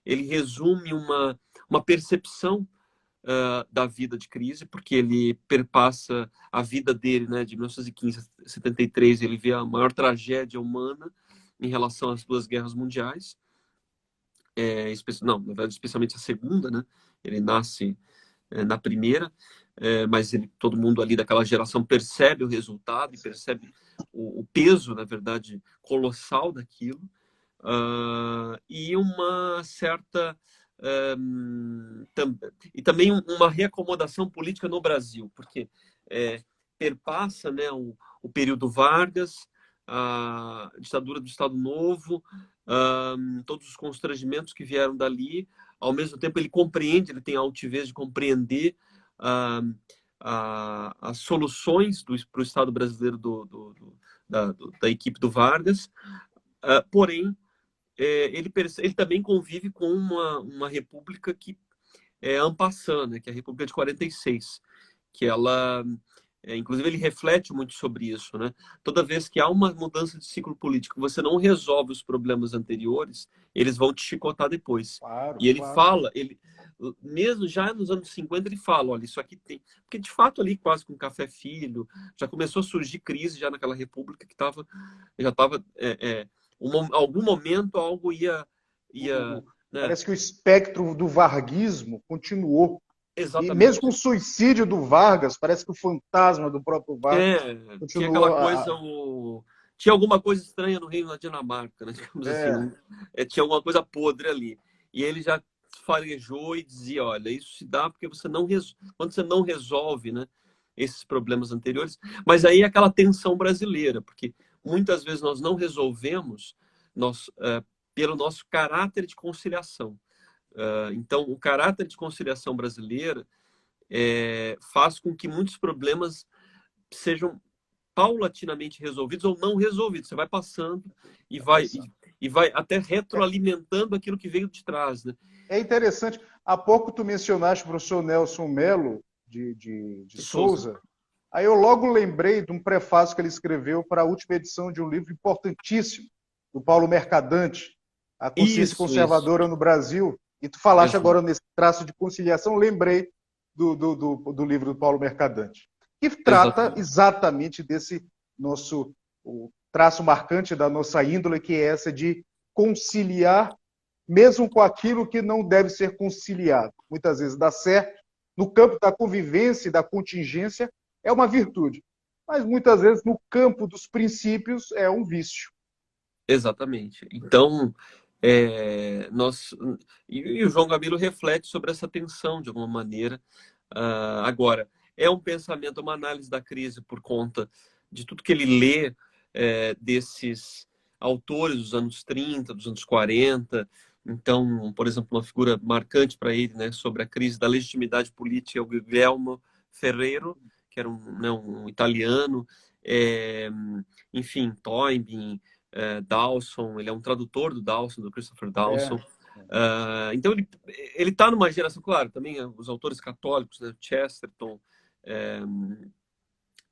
ele resume uma percepção da vida de crise, porque ele perpassa a vida dele, né, de 1915 a 73, ele vê a maior tragédia humana em relação às duas guerras mundiais, não, na verdade, especialmente a segunda, né? Ele nasce na primeira, mas todo mundo ali daquela geração percebe o resultado e percebe o peso, na verdade, colossal daquilo, e uma certa e também uma reacomodação política no Brasil, porque perpassa, né, o período Vargas, a ditadura do Estado Novo, todos os constrangimentos que vieram dali. Ao mesmo tempo, ele compreende, ele tem a altivez de compreender as soluções para o Estado brasileiro da equipe do Vargas, porém, ele também convive com uma república que é en passant, né, que é a República de 46, que ela, inclusive, ele reflete muito sobre isso, né? Toda vez que há uma mudança de ciclo político, você não resolve os problemas anteriores, eles vão te chicotar depois. Claro, E ele claro. fala, mesmo já nos anos 50, ele fala, olha, isso aqui tem... Porque, de fato, ali, quase com Café Filho, já começou a surgir crise já naquela república que já estava... algum momento algo ia, né? Parece que o espectro do varguismo continuou. E mesmo com Exatamente. o suicídio do Vargas, parece que o fantasma do próprio Vargas Tinha aquela continuou coisa, tinha alguma coisa estranha no reino da Dinamarca, né? Digamos assim, é, tinha alguma coisa podre ali. E ele já farejou e dizia, olha, isso se dá porque quando você não resolve, né, esses problemas anteriores. Mas aí é aquela tensão brasileira, porque muitas vezes nós não resolvemos pelo nosso caráter de conciliação. Então, o caráter de conciliação brasileira faz com que muitos problemas sejam paulatinamente resolvidos ou não resolvidos. Você vai passando e vai até retroalimentando aquilo que veio de trás, né? é interessante. Há pouco tu mencionaste o professor Nelson Melo de Souza. Aí eu logo lembrei de um prefácio que ele escreveu para a última edição de um livro importantíssimo, do Paulo Mercadante, A Consciência Conservadora no Brasil. E tu falaste agora nesse traço de conciliação, lembrei do livro do Paulo Mercadante, que trata exatamente desse o traço marcante da nossa índole, que é essa de conciliar, mesmo com aquilo que não deve ser conciliado. Muitas vezes dá certo, no campo da convivência e da contingência, é uma virtude, mas muitas vezes no campo dos princípios é um vício. Exatamente. Então, e o João Gabilo reflete sobre essa tensão de alguma maneira. Agora, é um pensamento, uma análise da crise por conta de tudo que ele lê desses autores dos anos 30, dos anos 40. Então, por exemplo, uma figura marcante para ele, né, sobre a crise da legitimidade política é o Guglielmo Ferrero, que era um italiano, enfim, Toynbee, Dawson, ele é um tradutor do Dawson, do Christopher Dawson. Então ele está numa geração, claro, também os autores católicos, né, Chesterton.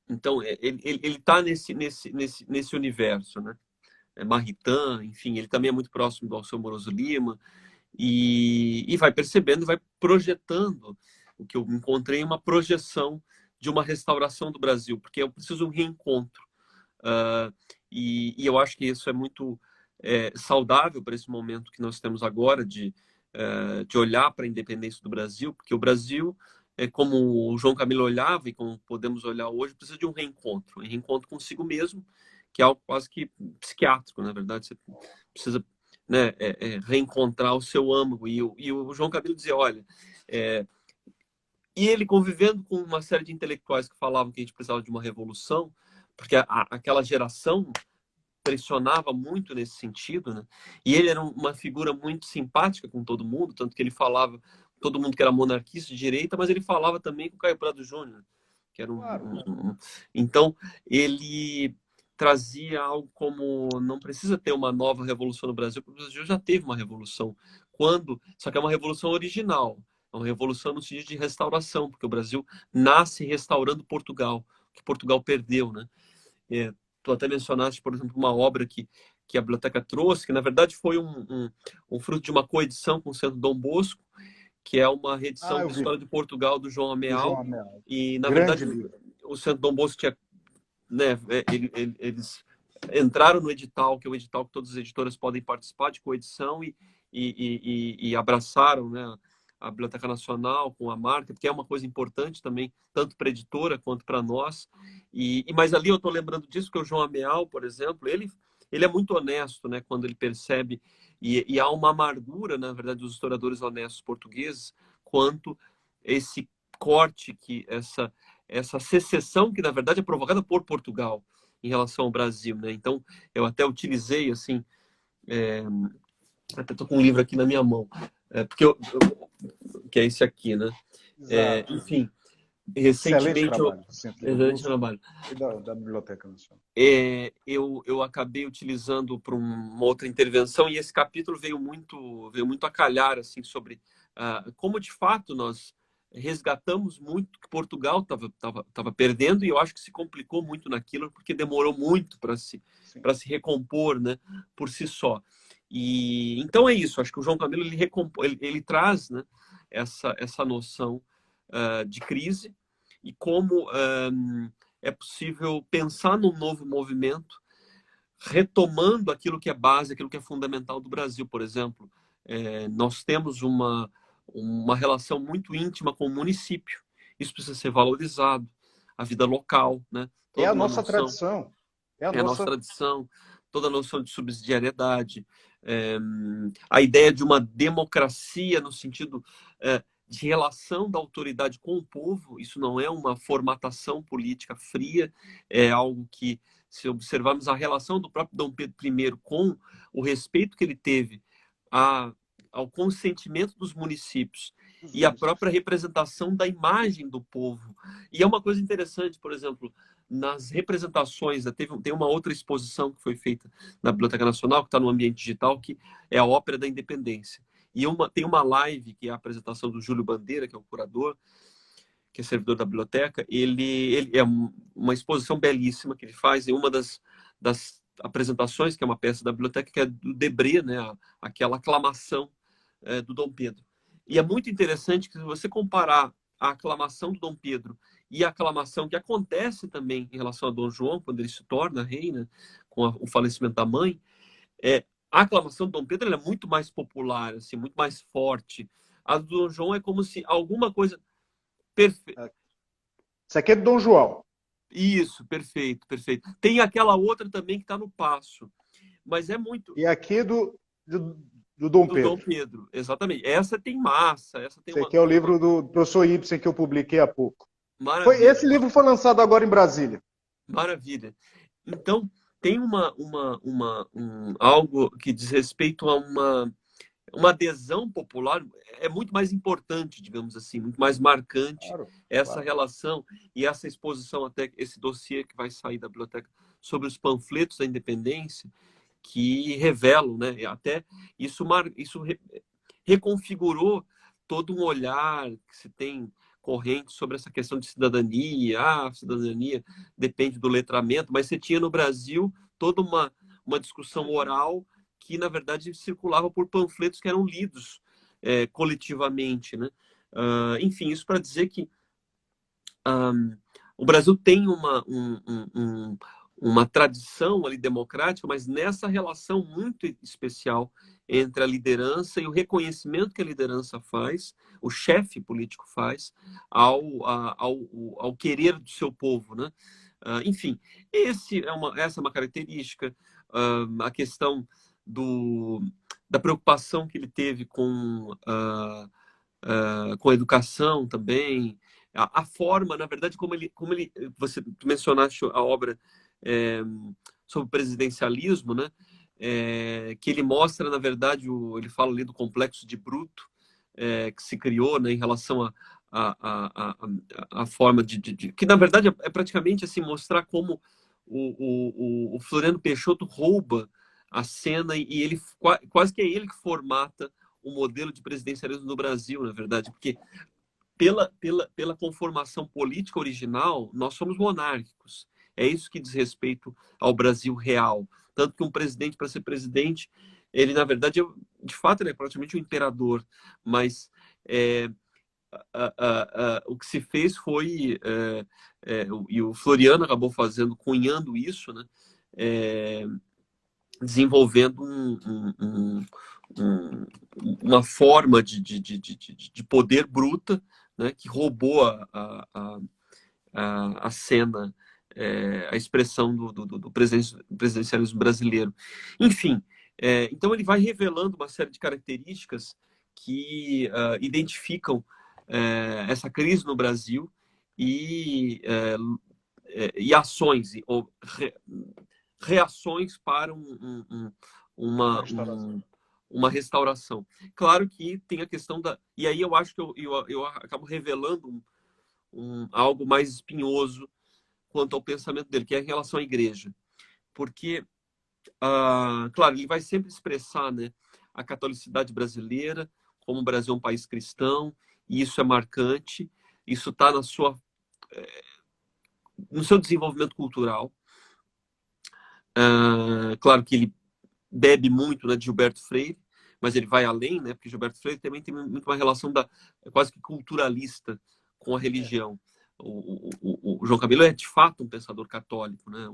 Então ele está nesse universo, né? Maritain, enfim, ele também é muito próximo do Alceu Moroso Lima e vai percebendo, vai projetando o que eu encontrei, uma projeção de uma restauração do Brasil, porque eu preciso de um reencontro. E eu acho que isso é muito saudável para esse momento que nós temos agora de olhar para a independência do Brasil, porque o Brasil, como o João Camilo olhava e como podemos olhar hoje, precisa de um reencontro consigo mesmo, que é algo quase que psiquiátrico, na verdade. Você precisa, né, reencontrar o seu âmago. E o João Camilo dizia, olha... E ele convivendo com uma série de intelectuais que falavam que a gente precisava de uma revolução, porque aquela geração pressionava muito nesse sentido, né? E ele era uma figura muito simpática com todo mundo, tanto que ele falava todo mundo que era monarquista de direita, mas ele falava também com o Caio Prado Júnior, que era Então, ele trazia algo como não precisa ter uma nova revolução no Brasil, porque o Brasil já teve uma revolução. Só que é uma revolução original, é uma revolução no sentido de restauração, porque o Brasil nasce restaurando Portugal, que Portugal perdeu, né? Tu até mencionaste, por exemplo, uma obra que a biblioteca trouxe, que na verdade foi um fruto de uma coedição com o Centro Dom Bosco, que é uma reedição da História de Portugal do João Ameal. E, na verdade, o Centro Dom Bosco tinha, né, eles entraram no edital, que é o edital que todas as editoras podem participar de coedição, e abraçaram, né, a Biblioteca Nacional com a marca, porque é uma coisa importante também, tanto para a editora quanto para nós. Mas ali eu estou lembrando disso, que o João Ameal, por exemplo, ele é muito honesto, né, quando ele percebe, e há uma amargura, na verdade, dos historiadores honestos portugueses, quanto esse corte, essa secessão que, na verdade, é provocada por Portugal em relação ao Brasil, né? Então, eu até utilizei, assim, até estou com um livro aqui na minha mão, porque que é esse aqui, né? Enfim, recentemente excelente trabalho da Biblioteca Nacional. Eu acabei utilizando para uma outra intervenção, e esse capítulo veio muito a calhar, assim, sobre como de fato nós resgatamos muito que Portugal estava perdendo, e eu acho que se complicou muito naquilo porque demorou muito para se recompor, né, por si só. E então é isso, acho que o João Camilo ele traz, né, essa noção de crise e como é possível pensar num novo movimento, retomando aquilo que é base, aquilo que é fundamental do Brasil. Por exemplo, nós temos uma relação muito íntima com o município. Isso precisa ser valorizado. A vida local, né? É Toda a uma nossa noção, tradição. é a nossa tradição, toda a noção de subsidiariedade, a ideia de uma democracia no sentido de relação da autoridade com o povo. Isso não é uma formatação política fria, é algo que, se observarmos a relação do próprio Dom Pedro I com o respeito que ele teve ao consentimento dos municípios e a própria representação da imagem do povo. E é uma coisa interessante, por exemplo, nas representações, tem uma outra exposição que foi feita na Biblioteca Nacional, que está no ambiente digital, que é a Ópera da Independência. E tem uma live, que é a apresentação do Júlio Bandeira, que é o curador, que é servidor da biblioteca. Ele é uma exposição belíssima que ele faz em uma das apresentações, que é uma peça da biblioteca, que é do Debré, né? Aquela aclamação do Dom Pedro. E é muito interessante que, se você comparar a aclamação do Dom Pedro e a aclamação que acontece também em relação a Dom João, quando ele se torna rei, né, com o falecimento da mãe, a aclamação do Dom Pedro é muito mais popular, assim, muito mais forte. A do Dom João é como se alguma coisa... Isso aqui é do Dom João. Isso, perfeito, perfeito. Tem aquela outra também que está no Paço, mas é muito... E aqui do Dom Pedro. Dom Pedro, exatamente. Essa tem massa. Esse aqui é o livro do professor Ibsen, que eu publiquei há pouco. Maravilha. Esse livro foi lançado agora em Brasília. Maravilha. Então, tem algo que diz respeito a uma adesão popular. É muito mais importante, digamos assim, muito mais marcante, claro, essa relação e essa exposição, até esse dossiê que vai sair da biblioteca sobre os panfletos da independência, que revelam, né? Até isso reconfigurou todo um olhar que se tem corrente sobre essa questão de cidadania. A cidadania depende do letramento, mas você tinha no Brasil toda uma discussão oral que, na verdade, circulava por panfletos que eram lidos coletivamente, né? Enfim, isso para dizer que o Brasil tem uma tradição ali democrática, mas nessa relação muito especial entre a liderança e o reconhecimento que a liderança faz, o chefe político faz, ao querer do seu povo, né? Enfim, essa é uma característica. A questão da preocupação que ele teve com a educação também, a forma, na verdade, como ele você mencionaste a obra sobre o presidencialismo, né? Que ele mostra, na verdade, ele fala ali do complexo de Bruto, que se criou, né, em relação a forma que, na verdade, é praticamente assim, mostrar como o Floriano Peixoto rouba a cena e ele quase que é ele que formata o modelo de presidencialismo no Brasil, na verdade, porque pela conformação política original, nós somos monárquicos. É isso que diz respeito ao Brasil real. Tanto que um presidente, para ser presidente, ele, na verdade, de fato, ele é praticamente um imperador, mas o que se fez foi, e o Floriano acabou cunhando isso, né? Desenvolvendo uma forma de poder bruta, né, que roubou a cena, a expressão do presidencialismo brasileiro. Enfim, então ele vai revelando uma série de características que identificam essa crise no Brasil e ações, ou reações para uma restauração. Claro que tem a questão da... E aí eu acho que eu acabo revelando algo mais espinhoso quanto ao pensamento dele, que é em relação à igreja. Porque, claro, ele vai sempre expressar, né, a catolicidade brasileira, como o Brasil é um país cristão, e isso é marcante, isso está no seu desenvolvimento cultural. Claro que ele bebe muito, né, de Gilberto Freire, mas ele vai além, né? Porque Gilberto Freire também tem muito uma relação quase que culturalista com a religião. O João Camilo é de fato um pensador católico, né?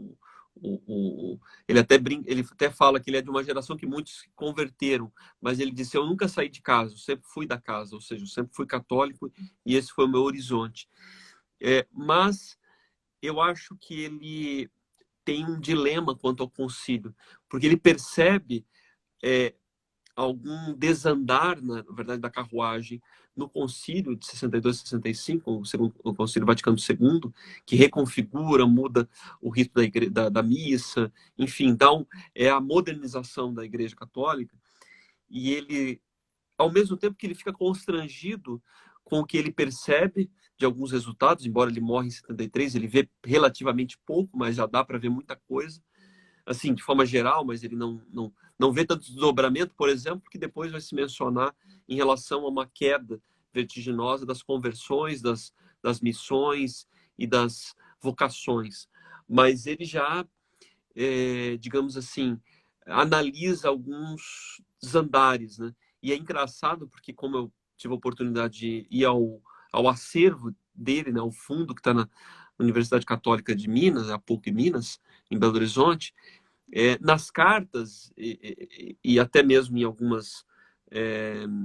Ele até ele até fala que ele é de uma geração que muitos se converteram, mas ele disse: eu nunca saí de casa, eu sempre fui da casa, ou seja, eu sempre fui católico e esse foi o meu horizonte. Mas eu acho que ele tem um dilema quanto ao concílio, porque ele percebe algum desandar, na verdade, da carruagem no concílio de 62 e 65, o concílio Vaticano II, que reconfigura, muda o rito da missa, enfim, é a modernização da Igreja Católica, e ele, ao mesmo tempo que ele fica constrangido com o que ele percebe de alguns resultados, embora ele morre em 73, ele vê relativamente pouco, mas já dá para ver muita coisa, assim, de forma geral, mas ele não vê tanto desdobramento, por exemplo, que depois vai se mencionar em relação a uma queda vertiginosa das conversões, das missões e das vocações. Mas ele já, digamos assim, analisa alguns desandares, né? E é engraçado porque, como eu tive a oportunidade de ir ao acervo dele, né, ao fundo que está na Universidade Católica de Minas, a PUC Minas, em Belo Horizonte, nas cartas e até mesmo em algumas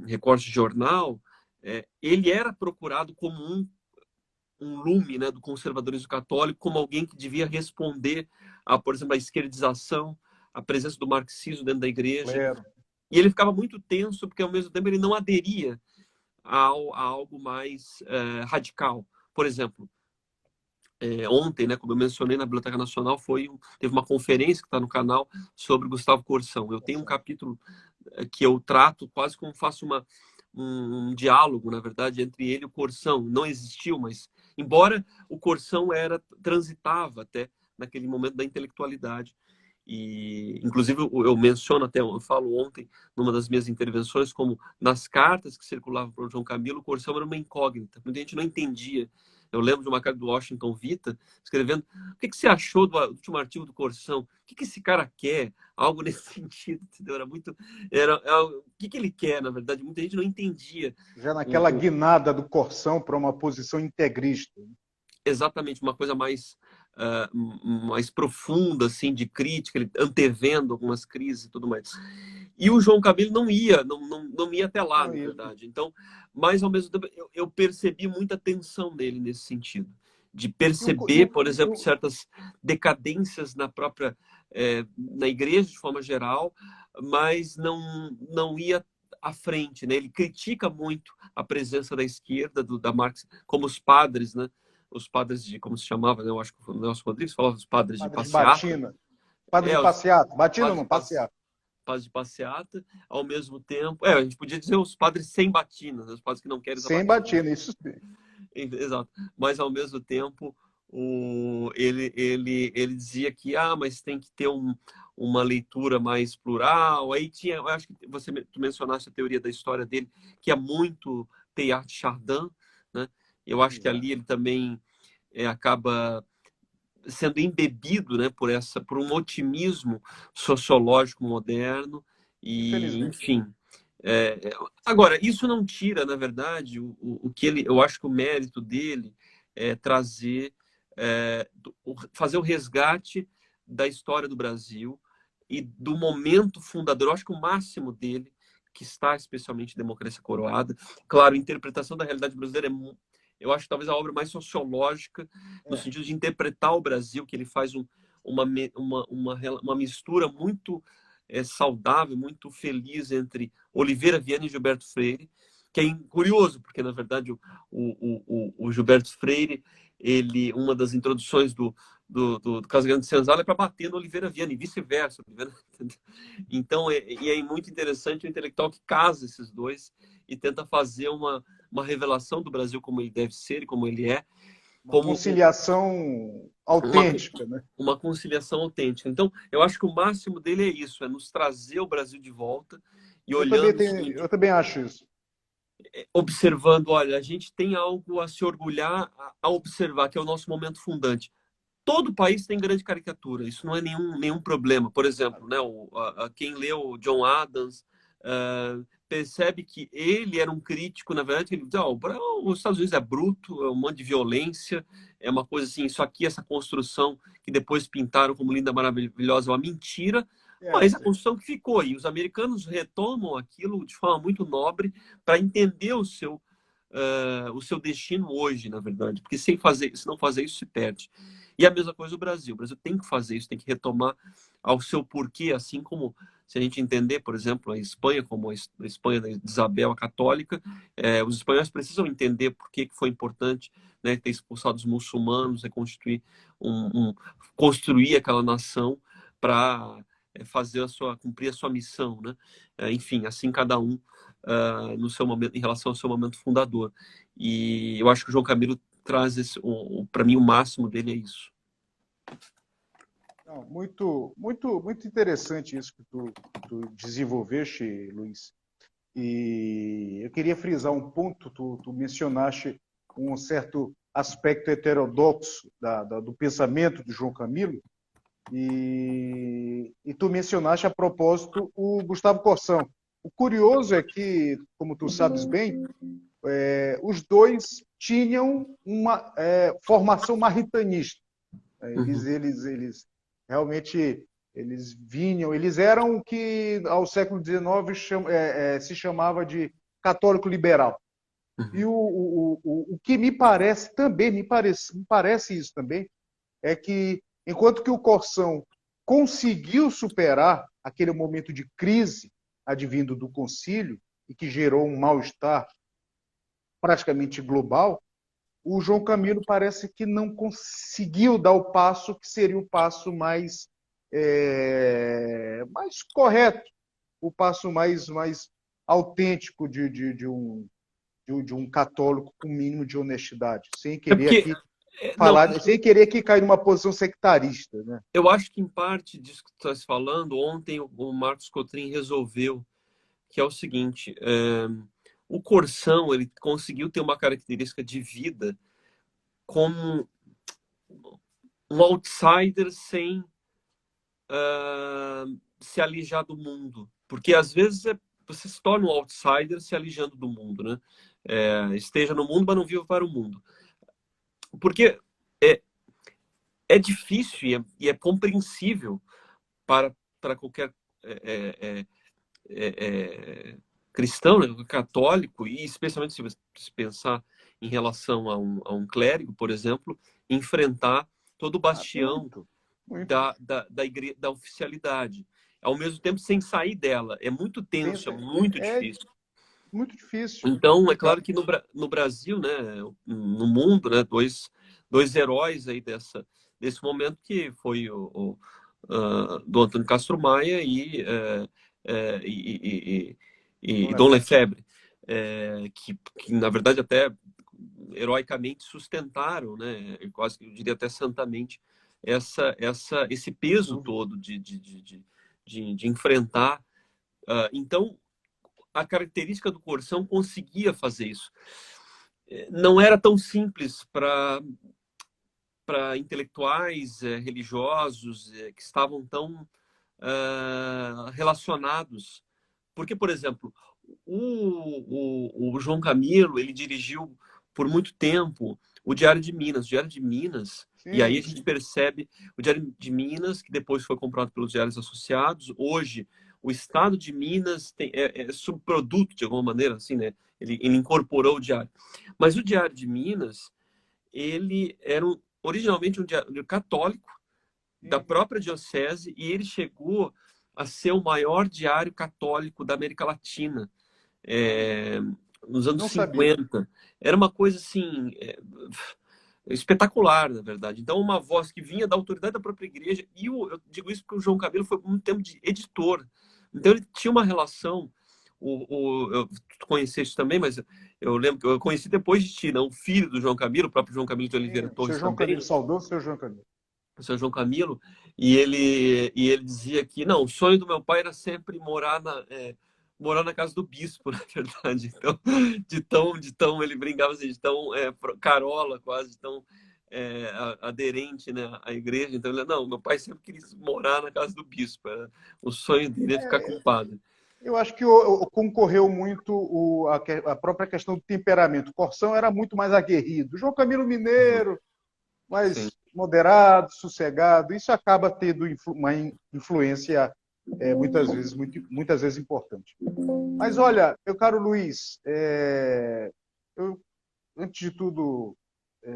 recortes de jornal, ele era procurado como um lume, né, do conservadorismo católico, como alguém que devia responder a, por exemplo, a esquerdização, a presença do marxismo dentro da igreja. Claro. E ele ficava muito tenso porque, ao mesmo tempo, ele não aderia a algo mais radical. Por exemplo, ontem, né, como eu mencionei na Biblioteca Nacional, teve uma conferência que está no canal sobre Gustavo Corsão. Eu tenho um capítulo que eu trato quase como faço um diálogo, na verdade, entre ele e o Corsão. Não existiu, mas embora o Corsão transitava até naquele momento da intelectualidade. E, inclusive, eu menciono até, eu falo ontem, numa das minhas intervenções, como nas cartas que circulavam para o João Camilo, o Corsão era uma incógnita. Muita gente não entendia. Eu lembro de uma carta do Washington Vita, escrevendo: o que você achou do último artigo do Corsão? O que esse cara quer? Algo nesse sentido, entendeu? O que ele quer, na verdade? Muita gente não entendia. Já naquela guinada do Corsão para uma posição integrista. Exatamente, uma coisa mais profunda, assim, de crítica, ele antevendo algumas crises e tudo mais. E o João Camilo não ia até lá, na verdade. Então, mas ao mesmo tempo, eu percebi muita tensão nele nesse sentido, de perceber, por exemplo, certas decadências na própria na igreja de forma geral, mas não ia à frente, né? Ele critica muito a presença da esquerda, da Marx, como os padres, né? Os padres de, como se chamava, né? Eu acho que o Nelson Rodrigues falava dos padres de passeata. Batina. Padre de passeata. Batina não, passeata. Padres de passeata, ao mesmo tempo... a gente podia dizer os padres sem batina, né? Os padres que não querem usar sem batina, isso sim. Exato. Mas, ao mesmo tempo, ele dizia que mas tem que ter uma leitura mais plural. Aí tinha, eu acho que tu mencionaste a teoria da história dele, que é muito Teilhard de Chardin, né? Eu acho que ali ele também acaba sendo embebido, né, por um otimismo sociológico moderno e, enfim. Agora, isso não tira, na verdade, o que eu acho que o mérito dele é fazer o resgate da história do Brasil e do momento fundador. Eu acho que o máximo dele, que está especialmente em Democracia Coroada, claro, a interpretação da realidade brasileira eu acho que talvez a obra mais sociológica, no sentido de interpretar o Brasil, que ele faz uma mistura muito saudável, muito feliz entre Oliveira Viana e Gilberto Freire, que é curioso, porque, na verdade, o Gilberto Freire, uma das introduções do Casa Grande de Senzala é para bater no Oliveira Viana, e vice-versa. Então, é muito interessante o intelectual que casa esses dois e tenta fazer uma revelação do Brasil como ele deve ser e como ele é. Uma conciliação autêntica, né? Uma conciliação autêntica. Então, eu acho que o máximo dele é isso, é nos trazer o Brasil de volta e olhando... Eu também acho isso. Observando, olha, a gente tem algo a se orgulhar, a observar, que é o nosso momento fundante. Todo país tem grande caricatura, isso não é nenhum problema. Por exemplo, né, quem leu John Adams, percebe que ele era um crítico, na verdade, ele diz, os Estados Unidos é bruto, é um monte de violência, é uma coisa assim, isso aqui, essa construção que depois pintaram como linda, maravilhosa, é uma mentira, mas a construção que ficou. E os americanos retomam aquilo de forma muito nobre para entender o seu destino hoje, na verdade, porque se não fazer isso, se perde. E a mesma coisa o Brasil. O Brasil tem que fazer isso, tem que retomar ao seu porquê, assim como se a gente entender, por exemplo, a Espanha, como a Espanha de Isabel, a católica, os espanhóis precisam entender por que foi importante, né, ter expulsado os muçulmanos, reconstituir, construir aquela nação para cumprir a sua missão, né? Enfim, assim cada um no seu momento, em relação ao seu momento fundador. E eu acho que o João Camilo traz para mim o máximo dele é isso. Não, muito interessante isso que tu desenvolveste, Luiz. E eu queria frisar um ponto, tu mencionaste um certo aspecto heterodoxo do pensamento de João Camilo, e tu mencionaste a propósito o Gustavo Corsão. O curioso é que, como tu sabes bem, os dois tinham uma formação marritanista. Eles realmente eles eram o que ao século XIX se chamava de católico liberal. E o que me parece também, me parece isso também, é que enquanto que o Corsão conseguiu superar aquele momento de crise advindo do concílio e que gerou um mal-estar praticamente global, o João Camilo parece que não conseguiu dar o passo que seria o passo mais correto, o passo mais autêntico de um católico com mínimo de honestidade, sem querer sem querer aqui cair numa posição sectarista, né? Eu acho que em parte disso que tu estás falando, ontem o Marcos Cotrim resolveu, que é o seguinte, o Corsão, ele conseguiu ter uma característica de vida como um outsider sem se alijar do mundo. Porque às vezes você se torna um outsider se alijando do mundo, né? Esteja no mundo, mas não viva para o mundo. Porque é difícil e é compreensível para qualquer cristão, né, católico, e especialmente se pensar em relação a um clérigo, por exemplo, enfrentar todo o bastião da oficialidade. Ao mesmo tempo, sem sair dela. É muito tenso, é muito difícil. Muito difícil. Então, é claro que no Brasil, né, no mundo, né, dois heróis aí desse momento, que foi do Antônio Castro Maia e Dom Lefebvre, que na verdade até heroicamente sustentaram, né, quase que eu diria até santamente, esse peso todo de enfrentar. Então, a característica do Corsão conseguia fazer isso. Não era tão simples para intelectuais religiosos que estavam tão relacionados. Porque, por exemplo, o João Camilo, ele dirigiu por muito tempo o Diário de Minas. O Diário de Minas, e aí a gente percebe o Diário de Minas, que depois foi comprado pelos Diários Associados. Hoje, o Estado de Minas é subproduto, de alguma maneira, assim, né? Ele incorporou o Diário. Mas o Diário de Minas, ele era originalmente um diário católico da própria diocese, e ele chegou a ser o maior diário católico da América Latina nos anos 50. Era uma coisa assim espetacular, na verdade. Então, uma voz que vinha da autoridade da própria igreja, e eu digo isso porque o João Camilo foi muito tempo de editor. Então, ele tinha uma relação. Tu conheceste também, mas eu lembro que eu conheci depois de ti, não? O filho do João Camilo, o próprio João Camilo de Oliveira Torres seu João também. Camilo, saudoso seu João Camilo. O seu João Camilo, e ele dizia que não, o sonho do meu pai era sempre morar na casa do bispo, na verdade. Então, de tão ele brincava assim, de tão carola, quase, de tão aderente, né, à igreja. Então, ele, não, meu pai sempre quis morar na casa do bispo. O sonho dele é ficar com o padre. Eu acho que concorreu muito a própria questão do temperamento. Corção era muito mais aguerrido. João Camilo Uhum. Mineiro, Sim. mais moderado, sossegado. Isso acaba tendo uma influência muitas vezes importante. Mas olha, meu caro Luiz, antes de tudo,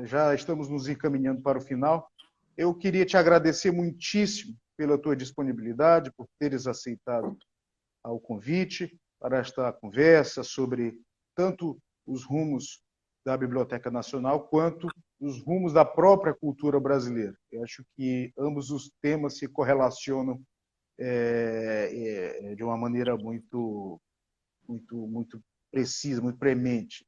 já estamos nos encaminhando para o final. Eu queria te agradecer muitíssimo pela tua disponibilidade, por teres aceitado ao convite para esta conversa sobre tanto os rumos da Biblioteca Nacional quanto os rumos da própria cultura brasileira. Eu acho que ambos os temas se correlacionam de uma maneira muito precisa, muito premente.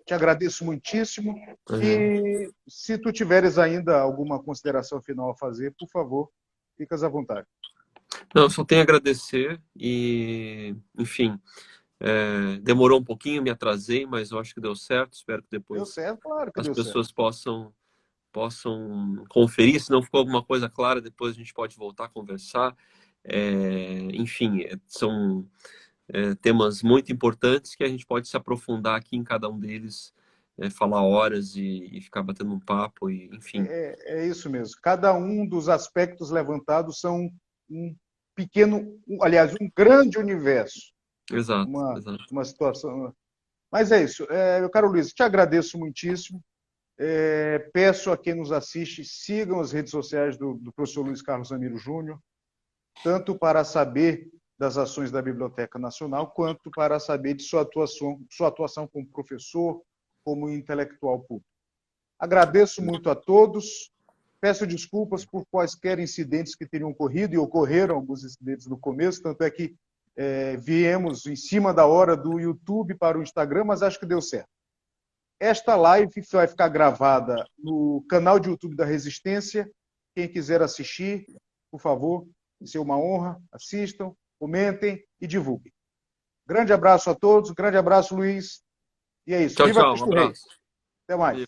Te agradeço muitíssimo Uhum. e se tu tiveres ainda alguma consideração final a fazer, por favor, ficas à vontade. Não, eu só tenho a agradecer e, enfim, demorou um pouquinho, me atrasei, mas eu acho que deu certo. Espero que Deu depois certo? Claro que as deu certo. pessoas possam conferir. Se não ficou alguma coisa clara, depois a gente pode voltar a conversar. Enfim, são temas muito importantes que a gente pode se aprofundar aqui em cada um deles, falar horas e ficar batendo um papo, e, enfim. É isso mesmo. Cada um dos aspectos levantados são um pequeno, aliás, um grande universo, Exato, uma, exato. uma situação. Mas é isso. Meu caro Luiz, te agradeço muitíssimo. Peço a quem nos assiste, sigam as redes sociais do professor Luiz Carlos Ramiro Júnior, tanto para saber das ações da Biblioteca Nacional, quanto para saber de sua atuação como professor, como intelectual público. Agradeço muito a todos. Peço desculpas por quaisquer incidentes que teriam ocorrido, e ocorreram alguns incidentes no começo, tanto é que viemos em cima da hora do YouTube para o Instagram, mas acho que deu certo. Esta live vai ficar gravada no canal de YouTube da Resistência. Quem quiser assistir, por favor, vai ser uma honra. Assistam, comentem e divulguem. Grande abraço a todos, grande abraço, Luiz. E é isso. Tchau, Viva tchau. Um Cristo Rei. abraço. Até mais.